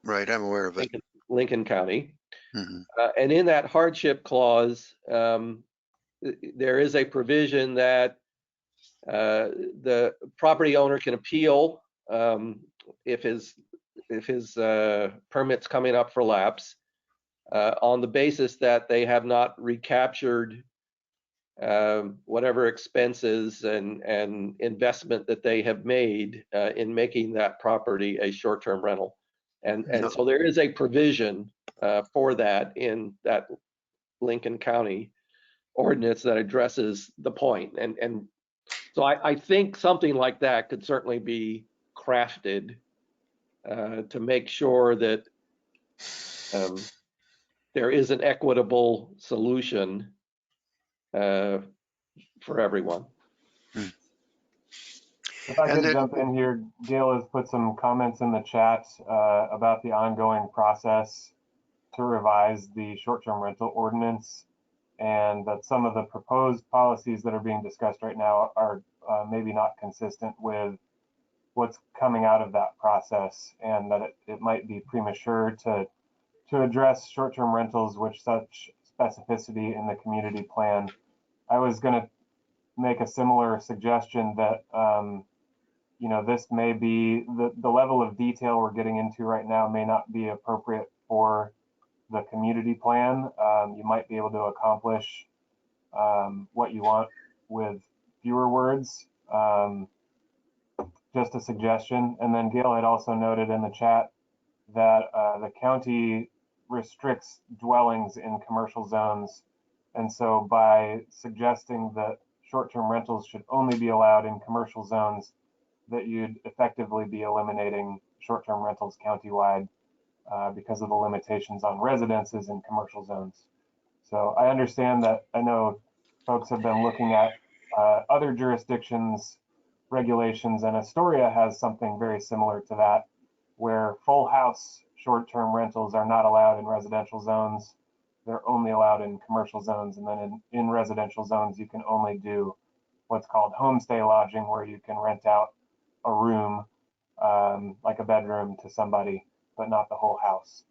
Right, I'm aware of it. Lincoln County. Mhm. And in that hardship clause, there is a provision that the property owner can appeal if his permit's coming up for lapse, on the basis that they have not recaptured whatever expenses and investment that they have made in making that property a short-term rental. And so there is a provision for that in that Lincoln County ordinance that addresses the point. And so I think something like that could certainly be crafted to make sure that there is an equitable solution for everyone. If I And could then- jump in here, Gail has put some comments in the chat about the ongoing process to revise the short-term rental ordinance, and that some of the proposed policies that are being discussed right now are maybe not consistent with what's coming out of that process, and that it might be premature to address short-term rentals with such specificity in the community plan. I was going to make a similar suggestion that you know, this may be the level of detail we're getting into right now may not be appropriate for the community plan. You might be able to accomplish what you want with fewer words. Just a suggestion. And then Gail had also noted in the chat that the county restricts dwellings in commercial zones. And so by suggesting that short-term rentals should only be allowed in commercial zones, that you'd effectively be eliminating short-term rentals countywide because of the limitations on residences in commercial zones. So I understand that. I know folks have been looking at other jurisdictions' regulations, and Astoria has something very similar to that, where full house short-term rentals are not allowed in residential zones. They're only allowed in commercial zones, and then in residential zones, you can only do what's called homestay lodging, where you can rent out a room, like a bedroom, to somebody, but not the whole house.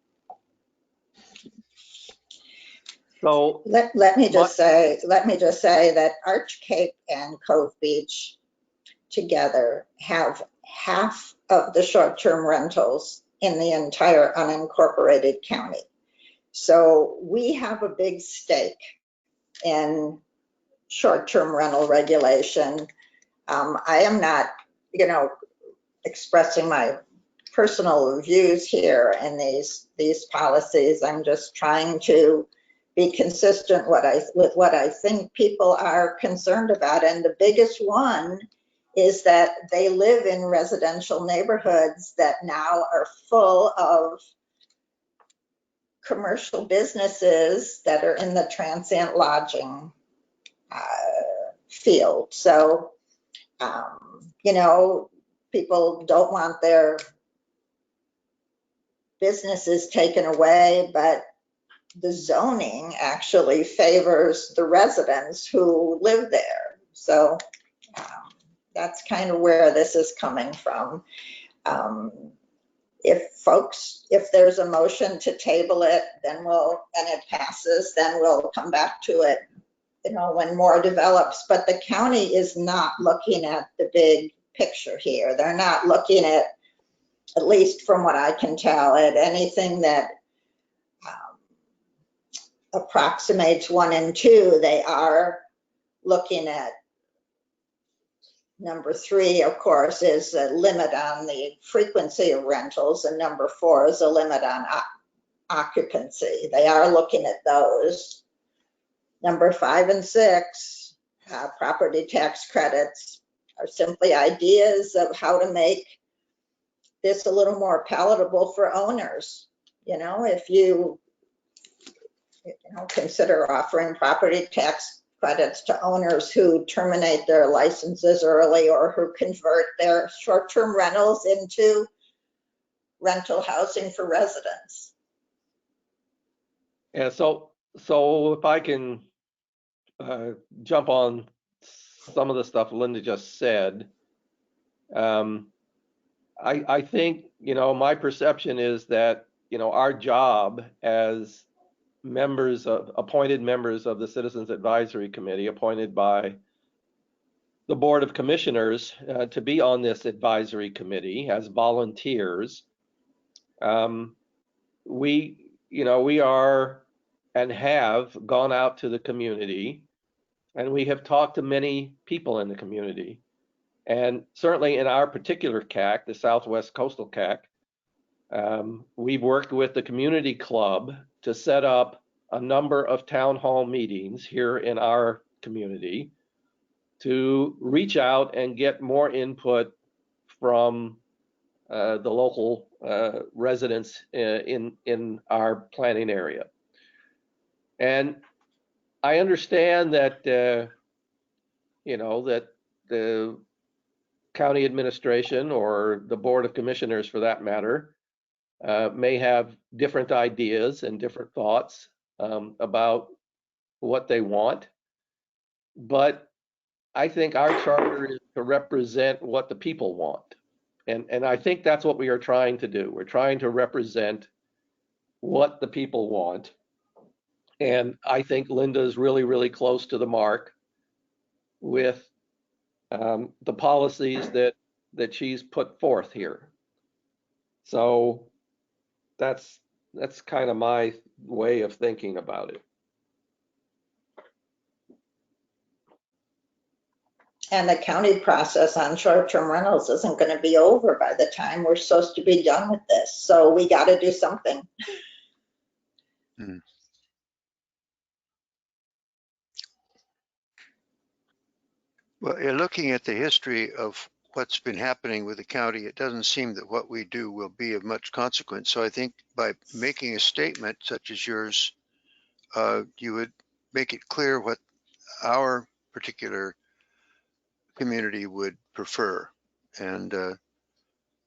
So let me just say that Arch Cape and Cove Beach together have half of the short-term rentals in the entire unincorporated county. So we have a big stake in short-term rental regulation. I am not, you know, expressing my personal views here in these policies. I'm just trying to be consistent with what I think people are concerned about. And the biggest one is that they live in residential neighborhoods that now are full of commercial businesses that are in the transient lodging field. So, you know, people don't want their businesses taken away, but the zoning actually favors the residents who live there. So that's kind of where this is coming from. If there's a motion to table it, then and it passes, then we'll come back to it, you know, when more develops. But the county is not looking at the big picture here. They're not looking at at least from what I can tell, at anything that approximates 1 and 2, they are looking at. Number 3, of course, is a limit on the frequency of rentals, and number 4 is a limit on occupancy. They are looking at those. Number 5 and 6, property tax credits, are simply ideas of how to make this a little more palatable for owners. You know, if you consider offering property tax credits to owners who terminate their licenses early or who convert their short-term rentals into rental housing for residents. Yeah, so if I can jump on some of the stuff Linda just said, I think, my perception is that, our job as appointed members of the Citizens Advisory Committee, appointed by the Board of Commissioners to be on this advisory committee as volunteers, we are and have gone out to the community, and we have talked to many people in the community. And certainly in our particular CAC, the Southwest Coastal CAC, we've worked with the community club to set up a number of town hall meetings here in our community to reach out and get more input from the local residents in our planning area. And I understand that, that the county administration or the Board of Commissioners, for that matter, may have different ideas and different thoughts about what they want. But I think our charter is to represent what the people want. And I think that's what we are trying to do. We're trying to represent what the people want. And I think Linda is really, really close to the mark with the policies that she's put forth here. So that's kind of my way of thinking about it. And the county process on short-term rentals isn't going to be over by the time we're supposed to be done with this. So we got to do something. Well, looking at the history of what's been happening with the county, it doesn't seem that what we do will be of much consequence. So I think by making a statement such as yours, you would make it clear what our particular community would prefer and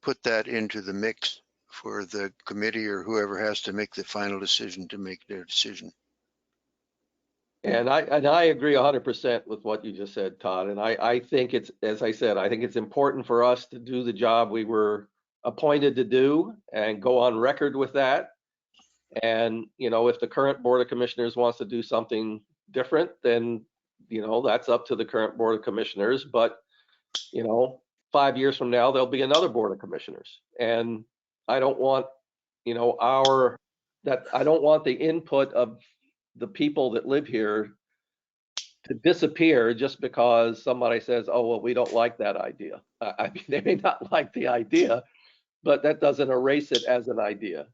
put that into the mix for the committee or whoever has to make the final decision to make their decision. And I agree 100% with what you just said, Todd. And I think it's, as I said, I think it's important for us to do the job we were appointed to do and go on record with that. And, if the current Board of Commissioners wants to do something different, then, that's up to the current Board of Commissioners. But, 5 years from now, there'll be another Board of Commissioners. And I don't want, I don't want the input of the people that live here to disappear just because somebody says, oh, well, we don't like that idea. I mean, they may not like the idea, but that doesn't erase it as an idea.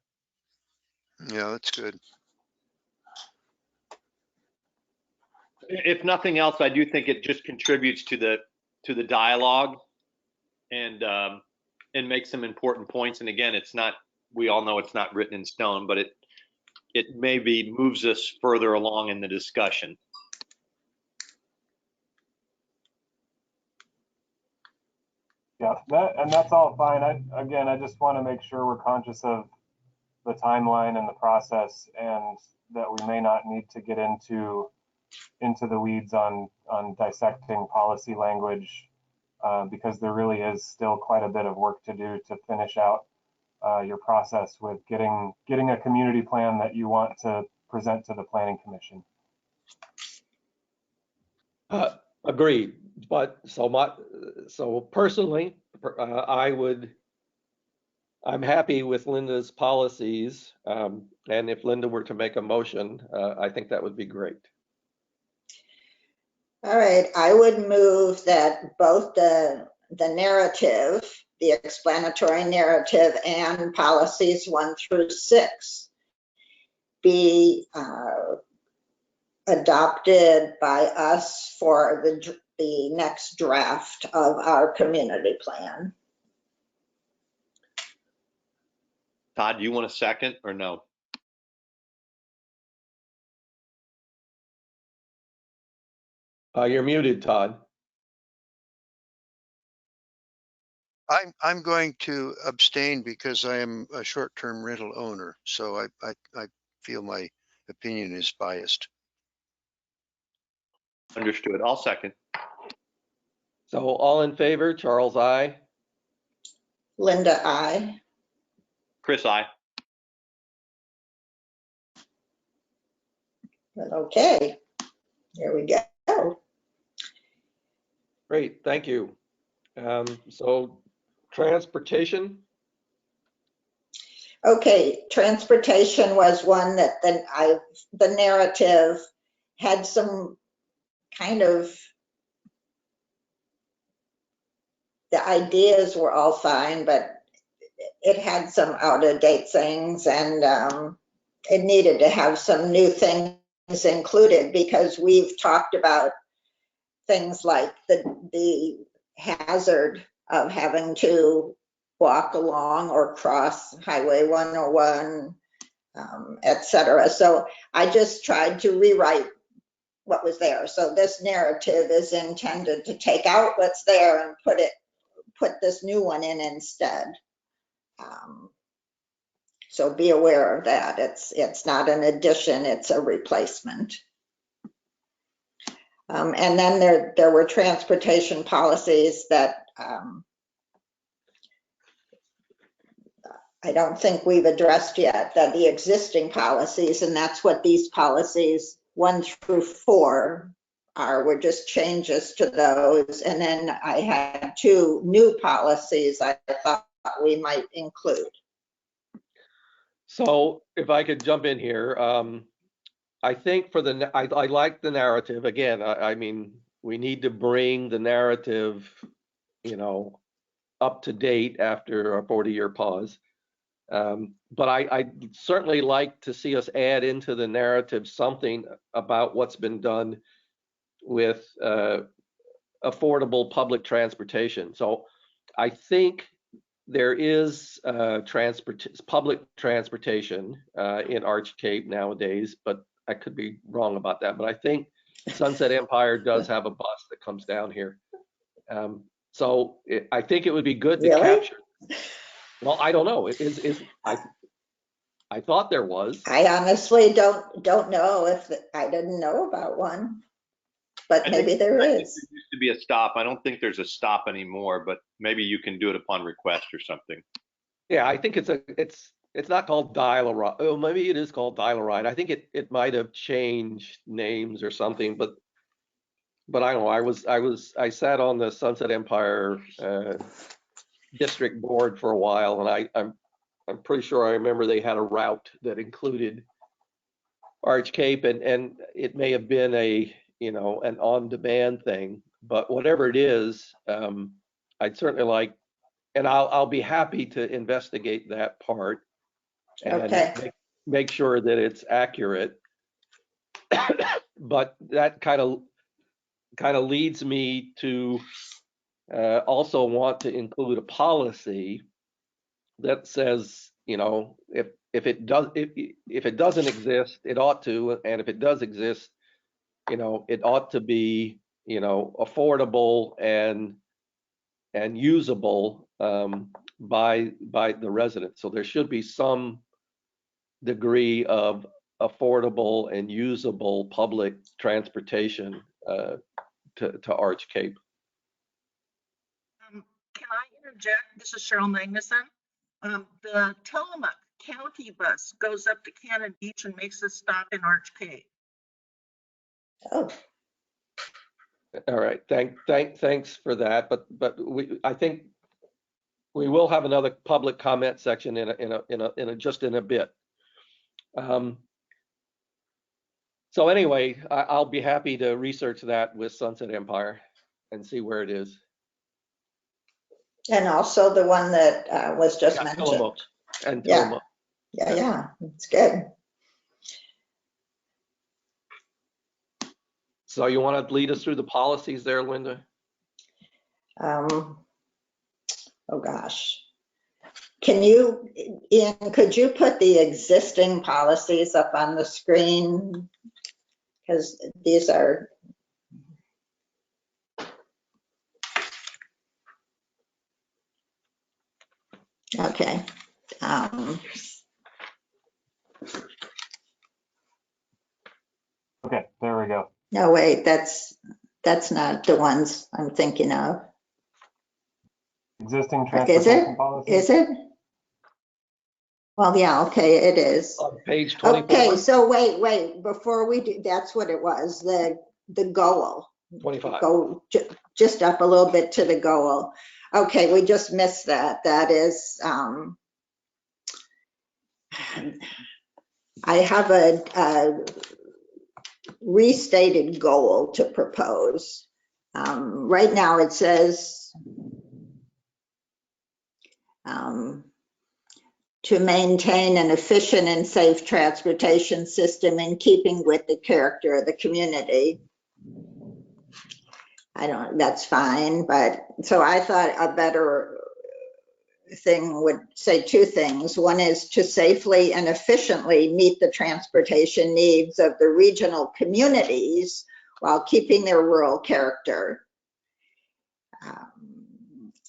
Yeah, that's good. If nothing else, I do think it just contributes to the dialogue and makes some important points. And again, it's not, we all know it's not written in stone, but it maybe moves us further along in the discussion. Yeah, that's all fine. I just want to make sure we're conscious of the timeline and the process, and that we may not need to get into the weeds on dissecting policy language, because there really is still quite a bit of work to do to finish out your process with getting a community plan that you want to present to the Planning Commission. Agreed. But so personally, I I'm happy with Linda's policies. And if Linda were to make a motion, I think that would be great. All right, I would move that both the narrative, the explanatory narrative, and policies 1 through 6 be adopted by us for the next draft of our community plan. Todd, do you want a second or no? You're muted, Todd. I'm going to abstain because I am a short-term rental owner, so I feel my opinion is biased. Understood. I'll second. So all in favor, Charles, aye. Linda, I. Chris, aye. Okay, here we go. Great, thank you. So transportation, Okay, transportation was one that the narrative had some kind of, the ideas were all fine, but it had some out of date things, and it needed to have some new things included, because we've talked about things like the hazard of having to walk along or cross Highway 101, et cetera. So I just tried to rewrite what was there. So this narrative is intended to take out what's there and put this new one in instead. So be aware of that. It's not an addition, it's a replacement. And then there were transportation policies that I don't think we've addressed yet, that the existing policies, and that's what these policies 1 through 4 are, were just changes to those. And then I had 2 new policies I thought we might include. so if I could jump in here, I think I like the narrative. Again, I mean, we need to bring the narrative, up to date after a 40-year pause. But I certainly like to see us add into the narrative something about what's been done with affordable public transportation. So I think there is public transportation in Arch Cape nowadays, but I could be wrong about that. But I think Sunset Empire does have a bus that comes down here. So I think it would be good to capture. Well, I don't know. I thought there was. I honestly don't know if I didn't know about one, but maybe there is. There used to be a stop. I don't think there's a stop anymore, but maybe you can do it upon request or something. Yeah, I think it's not called Dial a Ride. Oh, maybe it is called Dial a Ride. I think it might have changed names or something, but I don't know. I sat on the Sunset Empire district board for a while, and I'm pretty sure I remember they had a route that included Arch Cape, and it may have been an on-demand thing, but whatever it is, I'd certainly like, and I'll be happy to investigate that part and make sure that it's accurate. But that kind of leads me to also want to include a policy that says, if it doesn't exist, it ought to, and if it does exist, it ought to be, affordable and usable by the residents. So there should be some degree of affordable and usable public transportation to Arch Cape. Can I interject? This is Cheryl Magnuson. The Tillamook County bus goes up to Cannon Beach and makes a stop in Arch Cape. Oh. All right, thanks for that. But I think We will have another public comment section just in a bit. So anyway, I'll be happy to research that with Sunset Empire and see where it is. And also the one that was just mentioned. Tillamook and Yeah. Tillamook. Yeah, it's good. So you want to lead us through the policies there, Linda? Oh gosh. Can you, Ian, could you put the existing policies up on the screen? Because these are. Okay. Okay, there we go. No, wait, that's not the ones I'm thinking of. Existing Is transportation it? policy. Is it? Well, yeah, okay, it is. On page 24. Okay, so wait, before we do, that's what it was, the goal. 25. Go just up a little bit to the goal. Okay, we just missed that. That is, I have a restated goal to propose. Right now it says to maintain an efficient and safe transportation system in keeping with the character of the community. That's fine, but so I thought a better thing would say two things. One is to safely and efficiently meet the transportation needs of the regional communities while keeping their rural character.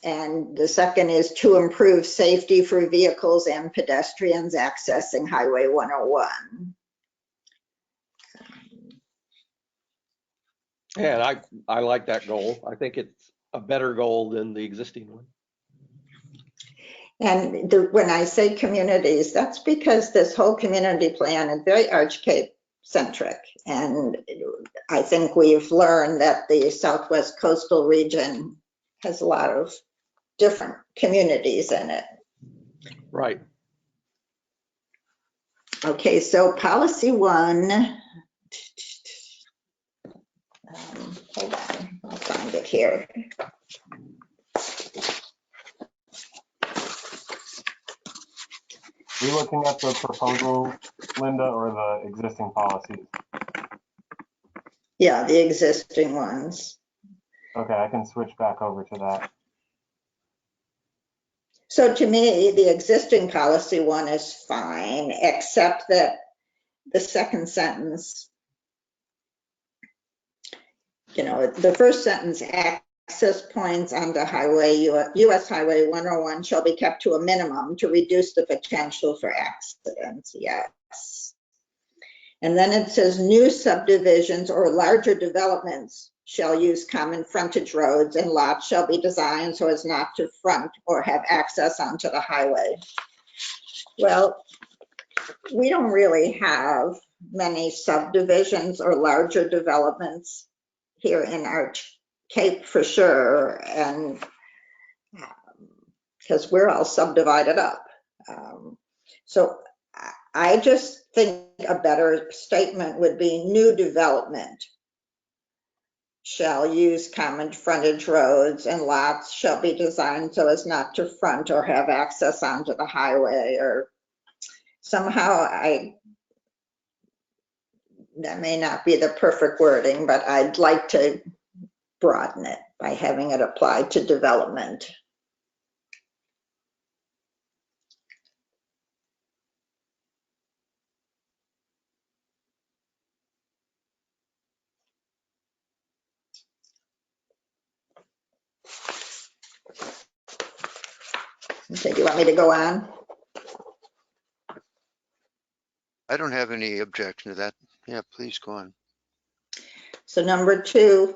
And the second is to improve safety for vehicles and pedestrians accessing Highway 101. Yeah, I like that goal. I think it's a better goal than the existing one. And when I say communities, that's because this whole community plan is very Arch Cape centric. And I think we've learned that the Southwest Coastal region has a lot of different communities in it. Right. Okay, so policy one. Hold on, I'll find it here. Are you looking at the proposal, Linda, or the existing policies? Yeah, the existing ones. Okay, I can switch back over to that. So to me, the existing policy one is fine, except that the second sentence, the first sentence, access points on the highway, US Highway 101 shall be kept to a minimum to reduce the potential for accidents. Yes. And then it says new subdivisions or larger developments shall use common frontage roads and lots shall be designed so as not to front or have access onto the highway. Well, we don't really have many subdivisions or larger developments here in Arch Cape for sure, and because we're all subdivided up. So I just think a better statement would be new development shall use common frontage roads and lots shall be designed so as not to front or have access onto the highway, or somehow that may not be the perfect wording, but I'd like to broaden it by having it apply to development. Okay, do you want me to go on? I don't have any objection to that. Yeah, please go on. So number 2,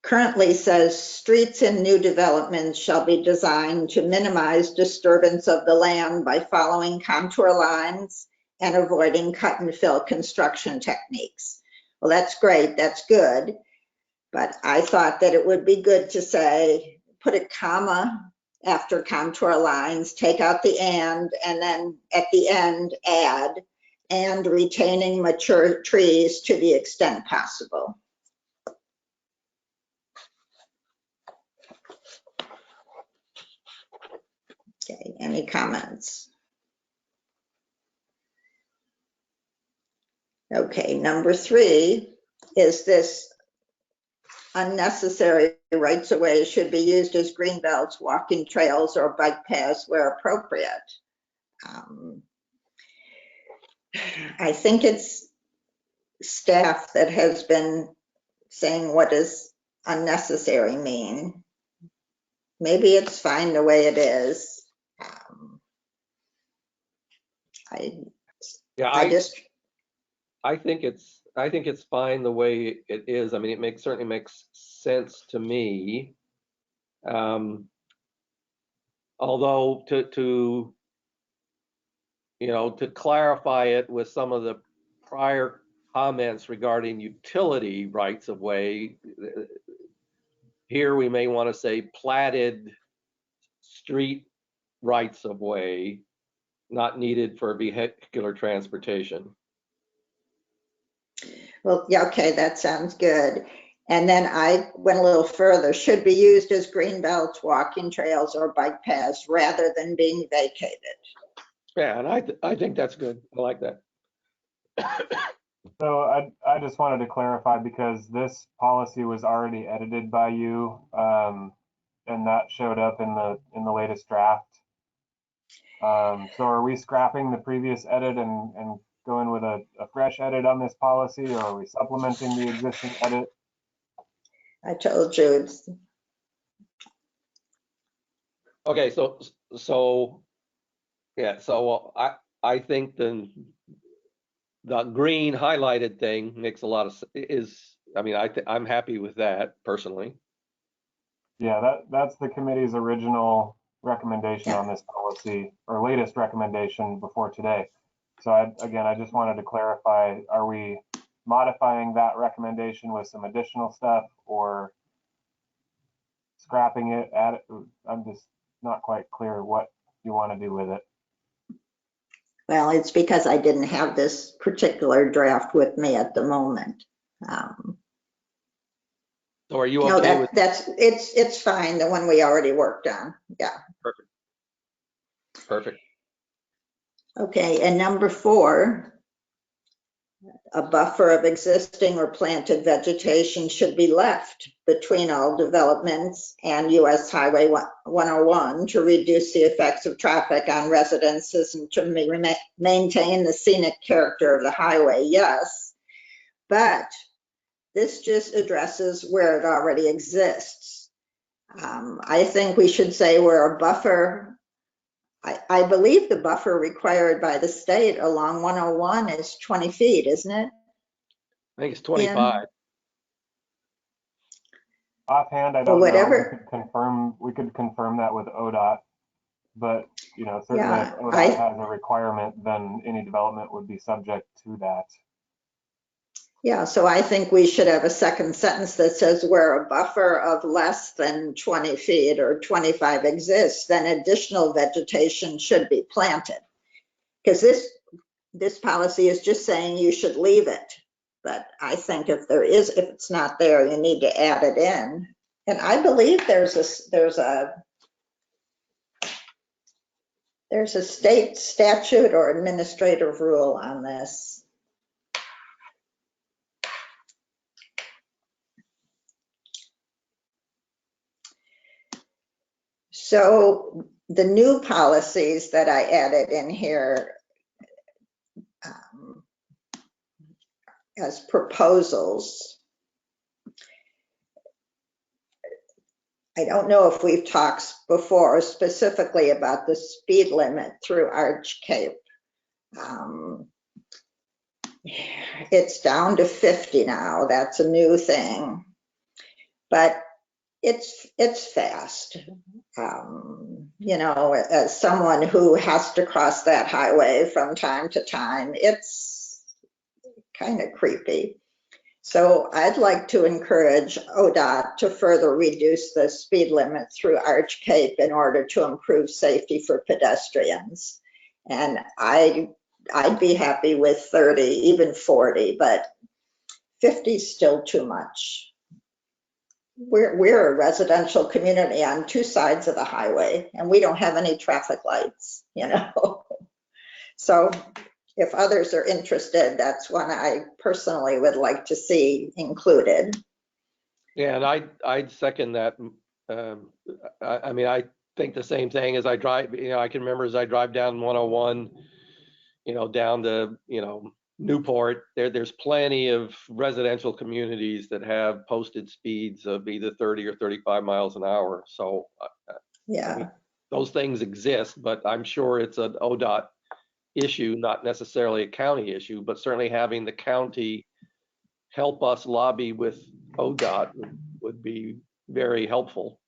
currently says streets in new developments shall be designed to minimize disturbance of the land by following contour lines and avoiding cut and fill construction techniques. Well, that's great, that's good. But I thought that it would be good to say, put a comma after contour lines, take out the and then at the end add, and retaining mature trees to the extent possible. Okay, any comments? Okay, number 3 is this unnecessary rights of way should be used as green belts, walking trails, or bike paths where appropriate. I think it's staff that has been saying what does unnecessary mean. Maybe it's fine the way it is. I think it's fine the way it is. I mean, certainly makes sense to me. Although to clarify it with some of the prior comments regarding utility rights of way, here we may want to say platted street rights of way, not needed for vehicular transportation. Well, yeah, okay, that sounds good. And then I went a little further, should be used as green belts, walking trails, or bike paths rather than being vacated. Yeah, and I think that's good. I like that. So I just wanted to clarify, because this policy was already edited by you, and that showed up in the latest draft. So are we scrapping the previous edit and going with a fresh edit on this policy, or are we supplementing the existing edit? I told you it's. Okay, so yeah, so I think the green highlighted thing makes a lot of I mean, I'm happy with that personally. Yeah, that's the committee's original recommendation on this policy, or latest recommendation before today. So I just wanted to clarify, are we modifying that recommendation with some additional stuff, or scrapping it? I'm just not quite clear what you want to do with it. Well, it's because I didn't have this particular draft with me at the moment. So are you okay with? It's fine, the one we already worked on. Yeah. Perfect. Okay, and number 4, a buffer of existing or planted vegetation should be left between all developments and US Highway 101 to reduce the effects of traffic on residences and to maintain the scenic character of the highway. Yes, but this just addresses where it already exists. I think we should say where a buffer, I believe the buffer required by the state along 101 is 20 feet, isn't it? I think it's 25. Offhand, I don't know. We could confirm that with ODOT, but certainly if ODOT has a requirement, then any development would be subject to that. Yeah, so I think we should have a second sentence that says where a buffer of less than 20 feet or 25 exists, then additional vegetation should be planted. Because this policy is just saying you should leave it. But I think if it's not there, you need to add it in. And I believe there's a state statute or administrative rule on this. So the new policies that I added in here as proposals, I don't know if we've talked before specifically about the speed limit through Arch Cape. It's down to 50 now. That's a new thing, but it's fast. As someone who has to cross that highway from time to time, it's kind of creepy. So I'd like to encourage ODOT to further reduce the speed limit through Arch Cape in order to improve safety for pedestrians. And I'd be happy with 30, even 40, but 50 is still too much. We're a residential community on two sides of the highway, and we don't have any traffic lights, you know? So if others are interested, that's one I personally would like to see included. Yeah, and I'd second that. I mean, I think the same thing as I drive, you know, I can remember as I drive down 101, you know, down to, you know, Newport, there's plenty of residential communities that have posted speeds of either 30 or 35 miles an hour. So Yeah. I mean, those things exist, but I'm sure it's an ODOT issue, not necessarily a county issue, but certainly having the county help us lobby with ODOT would be very helpful.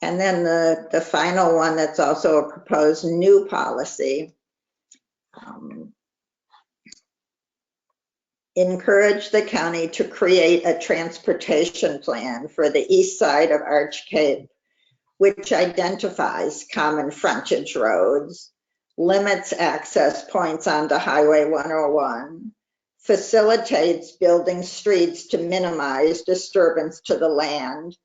And then the final one that's also a proposed new policy. Encourage the county to create a transportation plan for the east side of Arch Cape, which identifies common frontage roads, limits access points onto Highway 101, facilitates building streets to minimize disturbance to the land,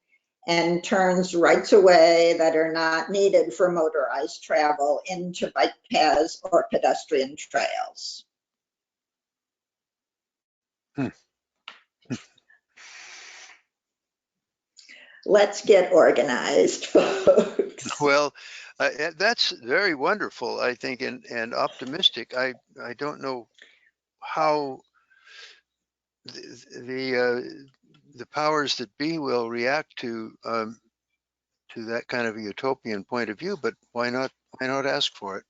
and turns rights of way that are not needed for motorized travel into bike paths or pedestrian trails. Let's get organized, folks. Well, that's very wonderful, I think, and optimistic. I don't know how the powers that be will react to that kind of a utopian point of view, but why not ask for it?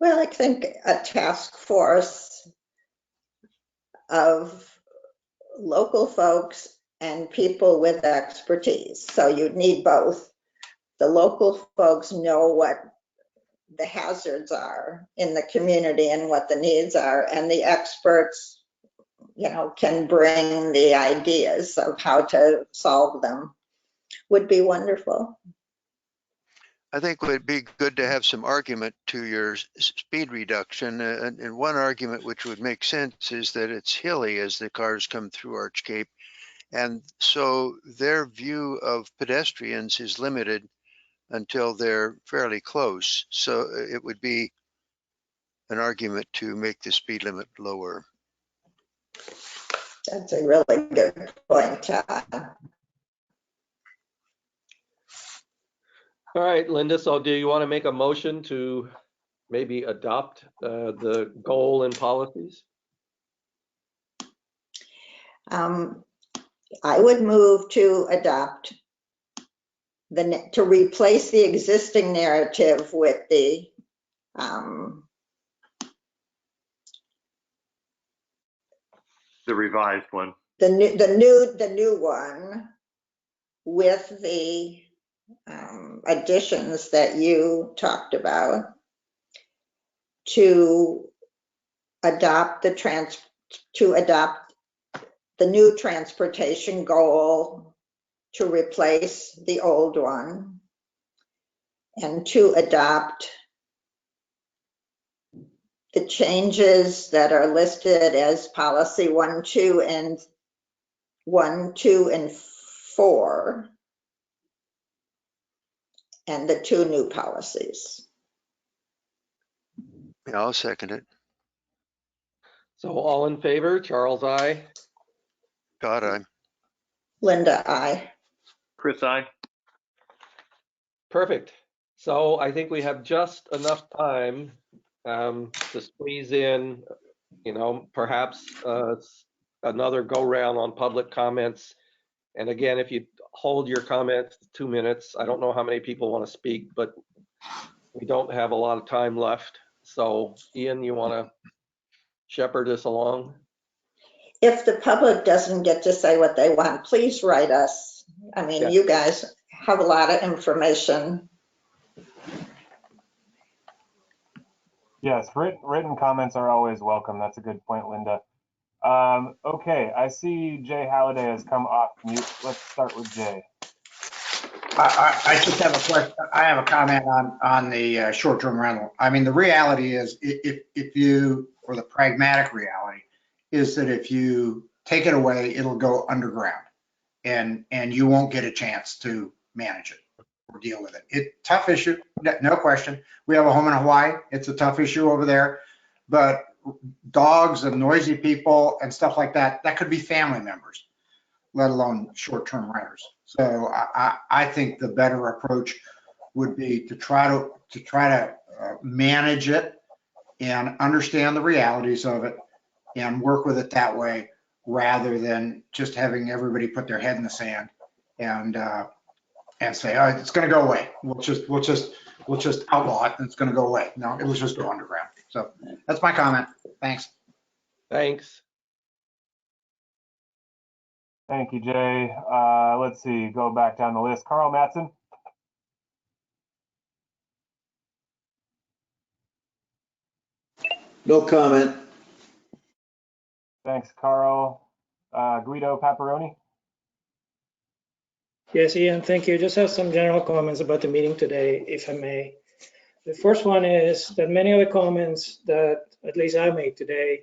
Well, I think a task force of local folks and people with expertise. So you'd need both. The local folks know what the hazards are in the community and what the needs are, and the experts, you know, can bring the ideas of how to solve them. Would be wonderful. I think it would be good to have some argument to your speed reduction. And one argument which would make sense is that it's hilly as the cars come through Arch Cape. And so their view of pedestrians is limited until they're fairly close. So it would be an argument to make the speed limit lower. That's a really good point, Todd. All right, Linda, so do you want to make a motion to maybe adopt the goal and policies? I would move to adopt to replace the existing narrative with the revised one. The new one with the additions that you talked about, to adopt the new transportation goal to replace the old one, and to adopt the changes that are listed as policy 1, 2, and 4, and the 2 new policies. Yeah, I'll second it. So all in favor, Charles, aye. God, I'm. Linda, aye. Chris, aye. Perfect. So I think we have just enough time to squeeze in, you know, perhaps another go round on public comments. And again, if you hold your comments 2 minutes, I don't know how many people want to speak, but we don't have a lot of time left. So Ian, you want to shepherd us along? If the public doesn't get to say what they want, please write us. I mean, Yeah. You guys have a lot of information. Yes, written comments are always welcome. That's a good point, Linda. Okay, I see Jay Halliday has come off mute. Let's start with Jay. I just have a question. I have a comment on the short-term rental. I mean, the reality is if you, or the pragmatic reality is that if you take it away, it'll go underground and you won't get a chance to manage it or deal with it. Tough issue, no question. We have a home in Hawaii. It's a tough issue over there, but dogs and noisy people and stuff like that, that could be family members, let alone short-term renters. So I think the better approach would be to try to manage it and understand the realities of it and work with it that way, rather than just having everybody put their head in the sand and say, oh, it's going to go away. We'll just outlaw it and it's going to go away. No, it will just go underground. So that's my comment. Thanks. Thanks. Thank you, Jay. Let's see, go back down the list. Carl Mattson. No comment. Thanks, Carl. Guido Paparoni. Yes, Ian, thank you. Just have some general comments about the meeting today, if I may. The first one is that many of the comments that at least I made today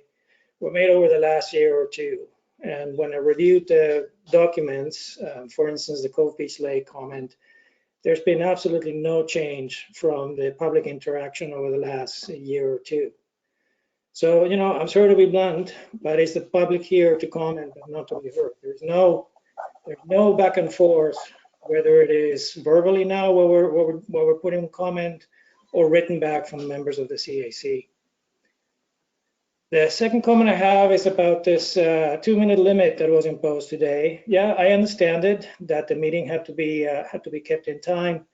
were made over the last year or two. And when I reviewed the documents, for instance, the Cove Beach Lake comment, there's been absolutely no change from the public interaction over the last year or two. So, you know, I'm sorry to be blunt, but it's the public here to comment but not to be heard. There's no back and forth, whether it is verbally now where we're putting comment or written back from members of the CAC. The second comment I have is about this 2-minute limit that was imposed today. Yeah, I understand it, that the meeting had to be kept in time,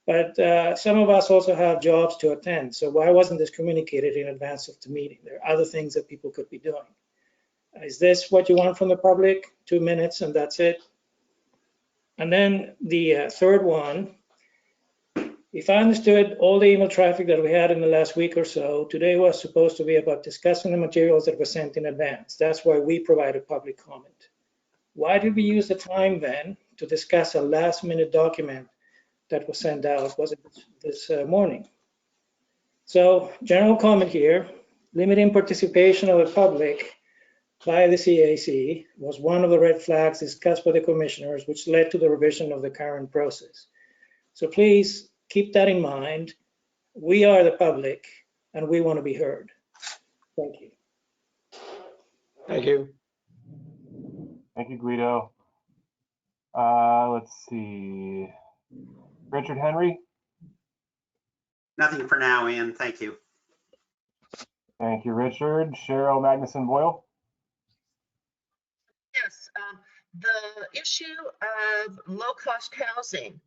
but some of us also have jobs to attend. So why wasn't this communicated in advance of the meeting? There are other things that people could be doing. Is this what you want from the public? 2 minutes and that's it? And then the third one, if I understood all the email traffic that we had in the last week or so, today was supposed to be about discussing the materials that were sent in advance. That's why we provided public comment. Why did we use the time then to discuss a last minute document that was sent out? Was it this morning? So general comment here, limiting participation of the public by the CAC was one of the red flags discussed by the commissioners, which led to the revision of the current process. So please keep that in mind. We are the public and we want to be heard. Thank you. Thank you. Thank you, Guido. Let's see. Richard Henry. Nothing for now, Ian. Thank you. Thank you, Richard. Cheryl Magnuson Boyle. Yes, the issue of low-cost housing.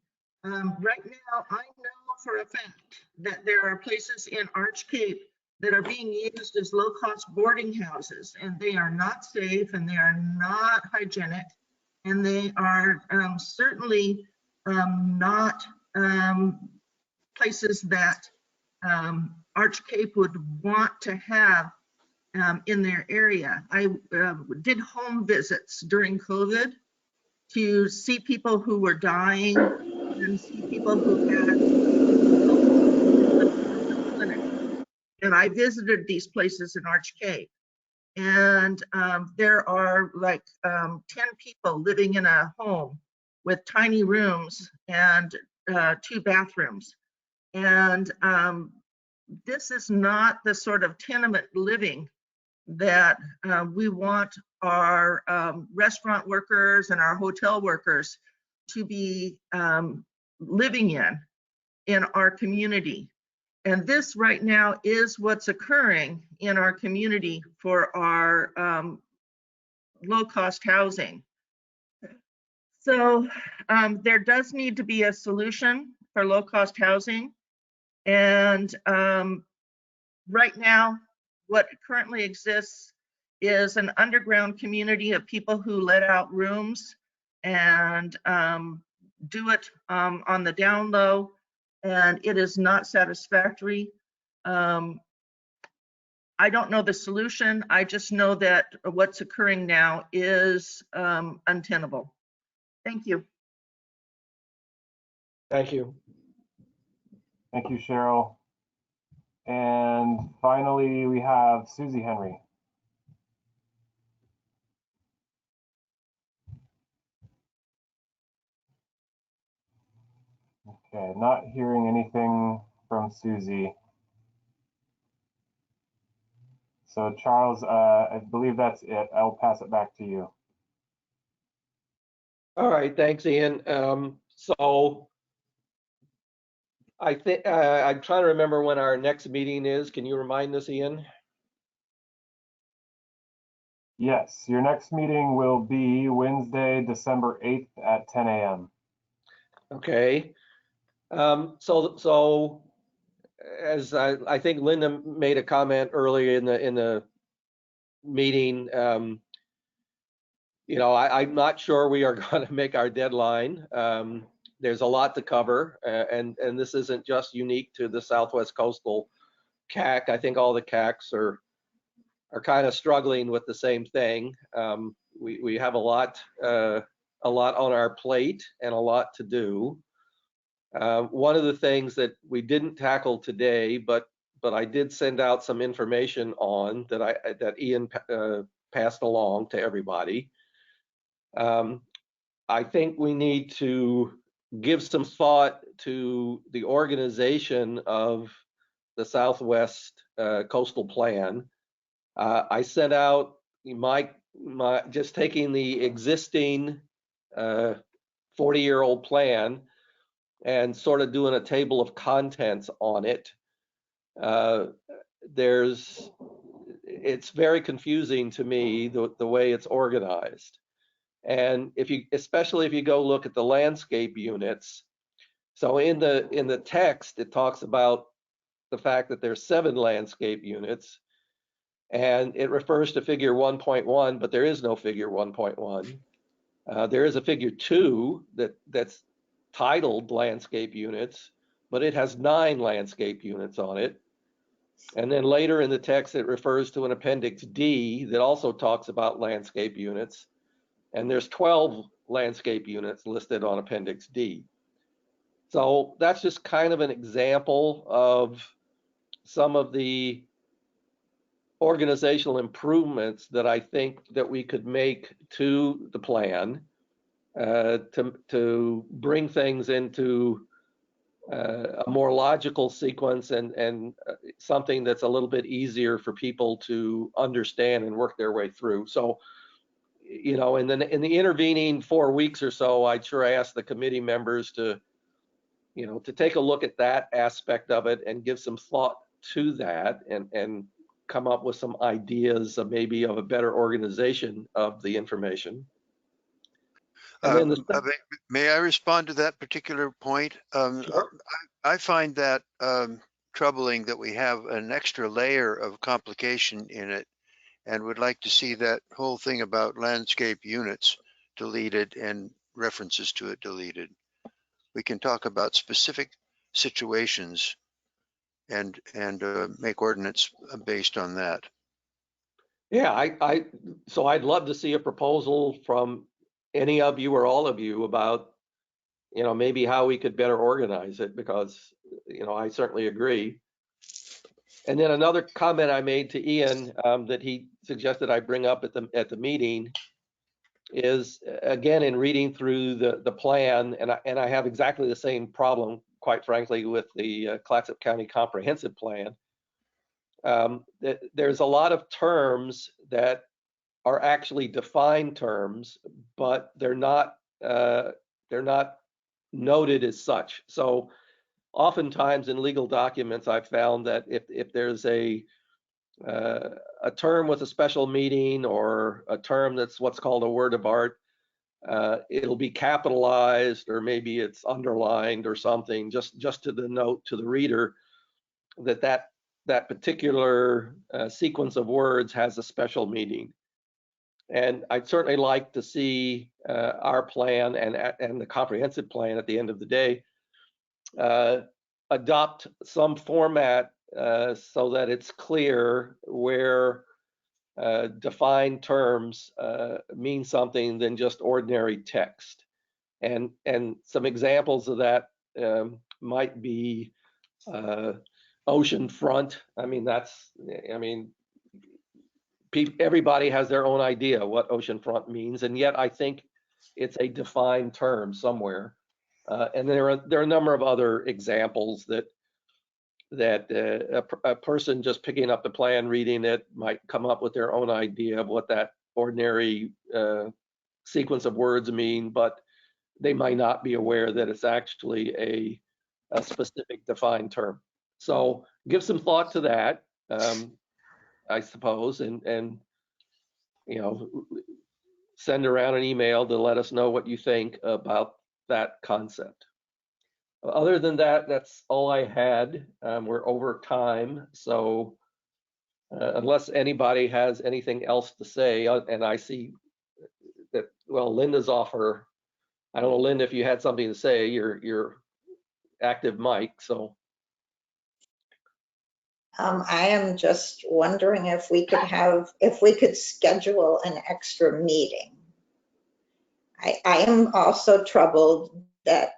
Right now, I know for a fact that there are places in Arch Cape that are being used as low-cost boarding houses, and they are not safe and they are not hygienic, and they are certainly not places that Arch Cape would want to have in their area. I did home visits during COVID to see people who were dying and see people who had clinics. And I visited these places in Arch Cape. And there are like 10 people living in a home with tiny rooms and 2 bathrooms. And this is not the sort of tenement living that we want our restaurant workers and our hotel workers to be living in our community. And this right now is what's occurring in our community for our low-cost housing. So there does need to be a solution for low-cost housing. And right now, what currently exists is an underground community of people who let out rooms and do it on the down low, and it is not satisfactory. I don't know the solution. I just know that what's occurring now is untenable. Thank you. Thank you. Thank you, Cheryl. And finally, we have Susie Henry. Okay, not hearing anything from Susie. So Charles, I believe that's it. I'll pass it back to you. All right, thanks, Ian. So I think I'm trying to remember when our next meeting is. Can you remind us, Ian? Yes, your next meeting will be Wednesday, December 8th at 10 a.m. Okay. So as I think Linda made a comment earlier in the meeting, you know, I'm not sure we are going to make our deadline. There's a lot to cover, and this isn't just unique to the Southwest Coastal CAC. I think all the CACs are kind of struggling with the same thing. We have a lot on our plate and a lot to do. One of the things that we didn't tackle today, but I did send out some information on that Ian passed along to everybody. I think we need to give some thought to the organization of the Southwest Coastal Plan. I sent out my just taking the existing 40-year-old plan and sort of doing a table of contents on it. It's very confusing to me the way it's organized. And especially if you go look at the landscape units, so in the text it talks about the fact that there's 7 landscape units, and it refers to figure 1.1, but there is no figure 1.1. There is a figure 2 that's titled landscape units, but it has 9 landscape units on it. And then later in the text, it refers to an appendix D that also talks about landscape units. And there's 12 landscape units listed on appendix D. So that's just kind of an example of some of the organizational improvements that I think that we could make to the plan to bring things into a more logical sequence and something that's a little bit easier for people to understand and work their way through. So, you know, in the intervening 4 weeks or so, I'd sure ask the committee members to, you know, to take a look at that aspect of it and give some thought to that and come up with some ideas of maybe of a better organization of the information. And then may I respond to that particular point? Sure. I find that troubling that we have an extra layer of complication in it, and would like to see that whole thing about landscape units deleted and references to it deleted. We can talk about specific situations and make ordinance based on that. Yeah, so I'd love to see a proposal from any of you or all of you about, you know, maybe how we could better organize it, because, you know, I certainly agree. And then another comment I made to Ian that he suggested I bring up at the meeting is, again, in reading through the plan, and I have exactly the same problem, quite frankly, with the Clatsop County Comprehensive Plan. There's a lot of terms that are actually defined terms, but they're not noted as such. So oftentimes in legal documents, I've found that if there's a term with a special meaning or a term that's what's called a word of art, it'll be capitalized, or maybe it's underlined or something, just to denote to the reader that particular sequence of words has a special meaning. And I'd certainly like to see our plan and the comprehensive plan at the end of the day adopt some format so that it's clear where defined terms mean something than just ordinary text. And some examples of that might be ocean front. I mean, everybody has their own idea what ocean front means, and yet I think it's a defined term somewhere. And there are a number of other examples that a person just picking up the plan, reading it, might come up with their own idea of what that ordinary sequence of words mean, but they might not be aware that it's actually a specific defined term. So give some thought to that, I suppose, and send around an email to let us know what you think about that concept. Other than that, that's all I had. We're over time, so unless anybody has anything else to say, and I see that, well, Linda's off her. I don't know, Linda, if you had something to say, your active mic, so. I am just wondering if we could schedule an extra meeting. I am also troubled that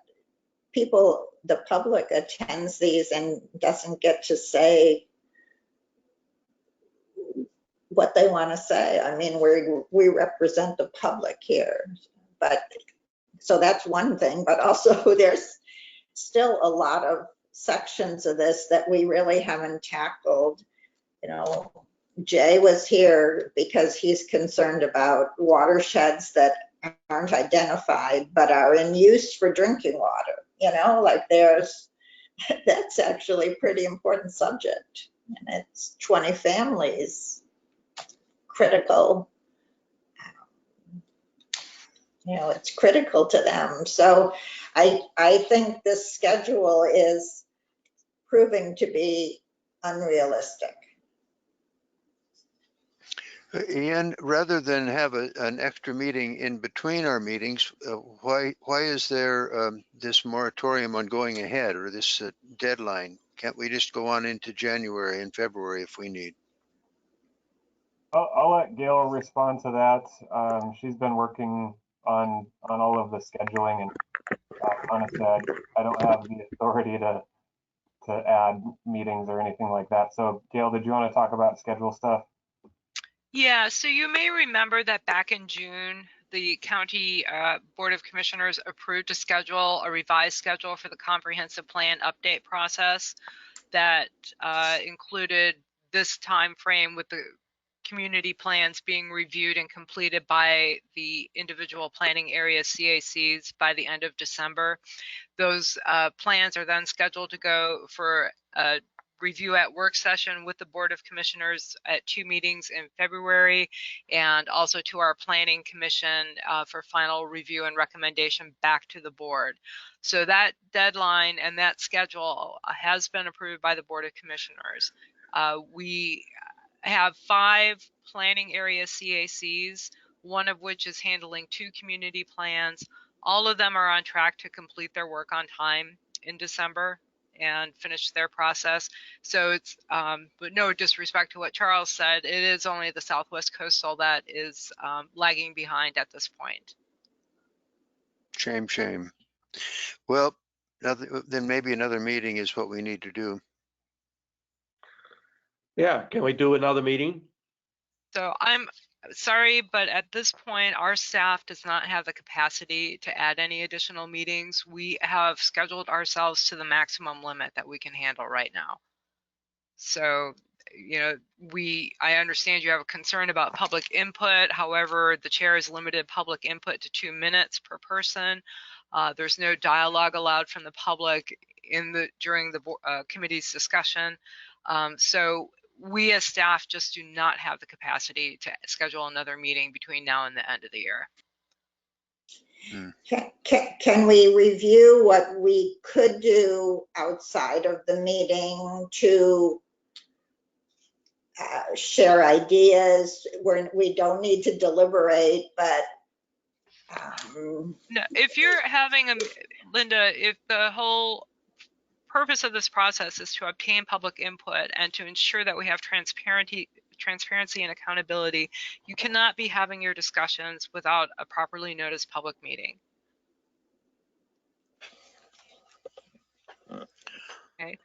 the public attends these and doesn't get to say what they want to say. I mean, we represent the public here, but so that's one thing, but also there's still a lot of sections of this that we really haven't tackled. Jay was here because he's concerned about watersheds that aren't identified but are in use for drinking water. That's actually a pretty important subject, and it's 20 families, critical. It's critical to them. So I think this schedule is proving to be unrealistic. Ian, rather than have an extra meeting in between our meetings, why is there this moratorium on going ahead, or this deadline? Can't we just go on into January and February if we need? I'll let Gail respond to that. She's been working on all of the scheduling, and honestly, I don't have the authority to add meetings or anything like that. So Gail, did you want to talk about schedule stuff? Yeah, so you may remember that back in June, the County Board of Commissioners approved a revised schedule for the comprehensive plan update process that included this time frame with the community plans being reviewed and completed by the individual planning area CACs by the end of December. Those plans are then scheduled to go for a review at work session with the Board of Commissioners at 2 meetings in February, and also to our Planning Commission for final review and recommendation back to the board. So that deadline and that schedule has been approved by the Board of Commissioners. We have 5 planning area CACs, one of which is handling 2 community plans. All of them are on track to complete their work on time in December and finish their process. So it's, but no disrespect to what Charles said, it is only the Southwest Coastal that is lagging behind at this point. Shame. Well, then maybe another meeting is what we need to do. Yeah, can we do another meeting? So I'm sorry, but at this point, our staff does not have the capacity to add any additional meetings. We have scheduled ourselves to the maximum limit that we can handle right now. So, I understand you have a concern about public input. However, the chair has limited public input to 2 minutes per person. There's no dialogue allowed from the public during the committee's discussion. So we as staff just do not have the capacity to schedule another meeting between now and the end of the year. Can we review what we could do outside of the meeting to share ideas where we don't need to deliberate, but no, if you're having Linda, if the whole purpose of this process is to obtain public input and to ensure that we have transparency and accountability. You cannot be having your discussions without a properly noticed public meeting. Okay.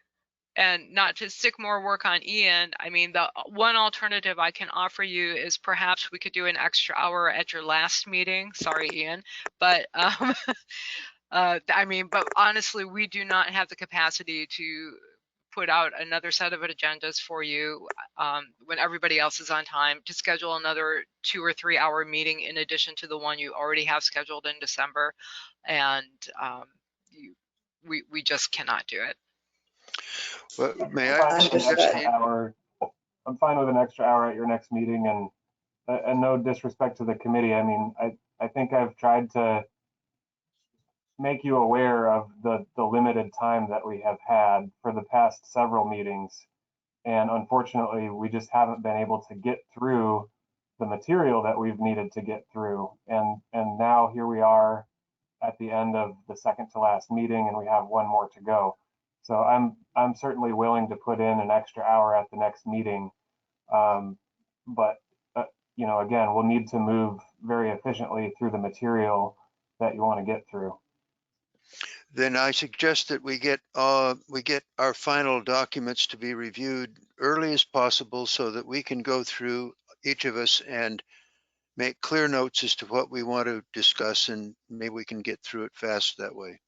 And not to stick more work on Ian, I mean, the one alternative I can offer you is perhaps we could do an extra hour at your last meeting. Sorry, Ian, but I mean, but honestly, we do not have the capacity to put out another set of agendas for you when everybody else is on time, to schedule another 2 or 3 hour meeting in addition to the one you already have scheduled in December. And we just cannot do it. Well, may I'm I fine with an suggest? extra hour. I'm fine with an extra hour at your next meeting, and no disrespect to the committee. I mean, I think I've tried to make you aware of the limited time that we have had for the past several meetings. And unfortunately, we just haven't been able to get through the material that we've needed to get through. And now here we are at the end of the second to last meeting, and we have one more to go. So I'm certainly willing to put in an extra hour at the next meeting. But you know, again, we'll need to move very efficiently through the material that you want to get through. Then I suggest that we get our final documents to be reviewed early as possible so that we can go through, each of us, and make clear notes as to what we want to discuss, and maybe we can get through it fast that way.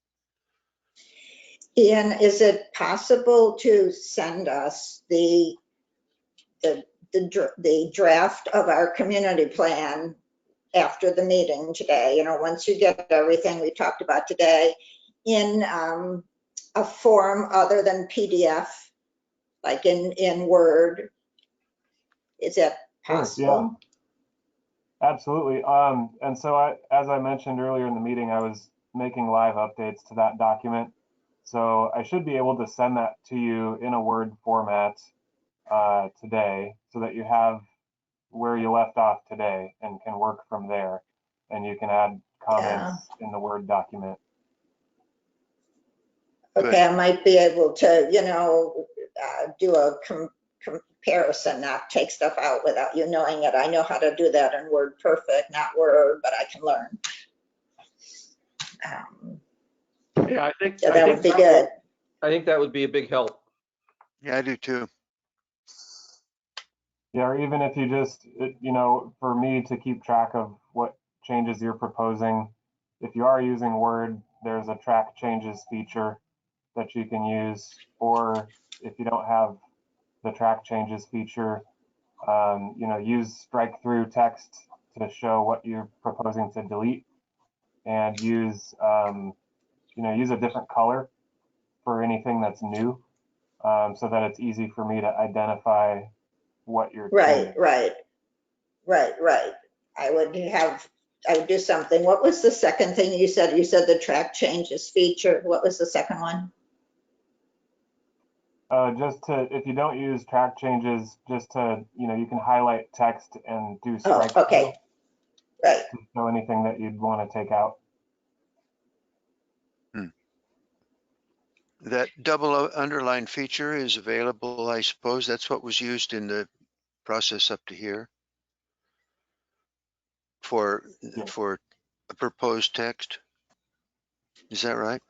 Ian, is it possible to send us the draft of our community plan after the meeting today? You know, once you get everything we talked about today in a form other than PDF, like in Word, is that possible? Yeah, absolutely. And so as I mentioned earlier in the meeting, I was making live updates to that document. So I should be able to send that to you in a Word format today, so that you have where you left off today and can work from there. And you can add comments in the Word document. Okay, Good. I might be able to, you know, do a comparison, not take stuff out without you knowing it. I know how to do that in Word Perfect, not Word, but I can learn. Yeah, I think So that would be good. I think that would be a big help. Yeah, I do too. Yeah, or even if you just, you know, for me to keep track of what changes you're proposing, if you are using Word, there's a track changes feature that you can use. Or if you don't have the track changes feature, you know, use strike through text to show what you're proposing to delete, and use, you know, use a different color for anything that's new, so that it's easy for me to identify what you're changing. Right. I would do something. What was the second thing you said? You said the track changes feature. What was the second one? Just to, if you don't use track changes, just to, you know, you can highlight text and do strike through. Okay. Right. To show anything that you'd want to take out. That double underline feature is available, I suppose. That's what was used in the process up to here for a proposed text. Is that right?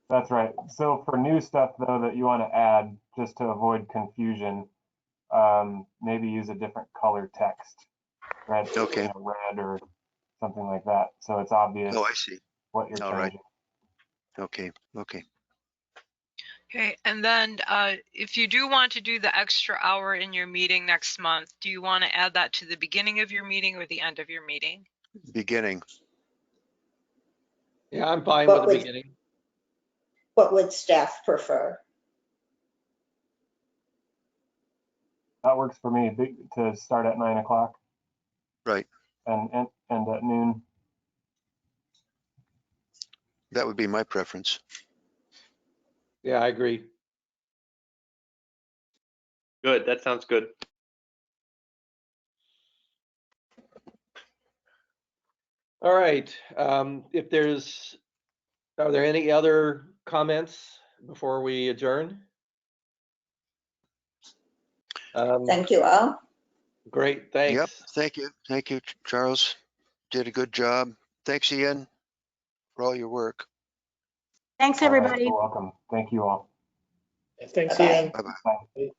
That's right. So for new stuff though that you want to add, just to avoid confusion, maybe use a different color text, red, Okay. you know, red or something like that, so it's obvious. Oh, I see. What you're All changing. right. Okay. Okay, and then if you do want to do the extra hour in your meeting next month, do you want to add that to the beginning of your meeting or the end of your meeting? Beginning. Yeah, I'm fine with the beginning. What would staff prefer? That works for me, to start at 9 o'clock. Right. And at noon. That would be my preference. Yeah, I agree. Good, that sounds good. All right. Are there any other comments before we adjourn? Thank you all. Great, thanks. Yep, thank you. Thank you, Charles. Did a good job. Thanks, Ian, for all your work. Thanks, All right, everybody. you're welcome. Thank you all. Thanks, Bye-bye. Ian. Bye-bye. Bye.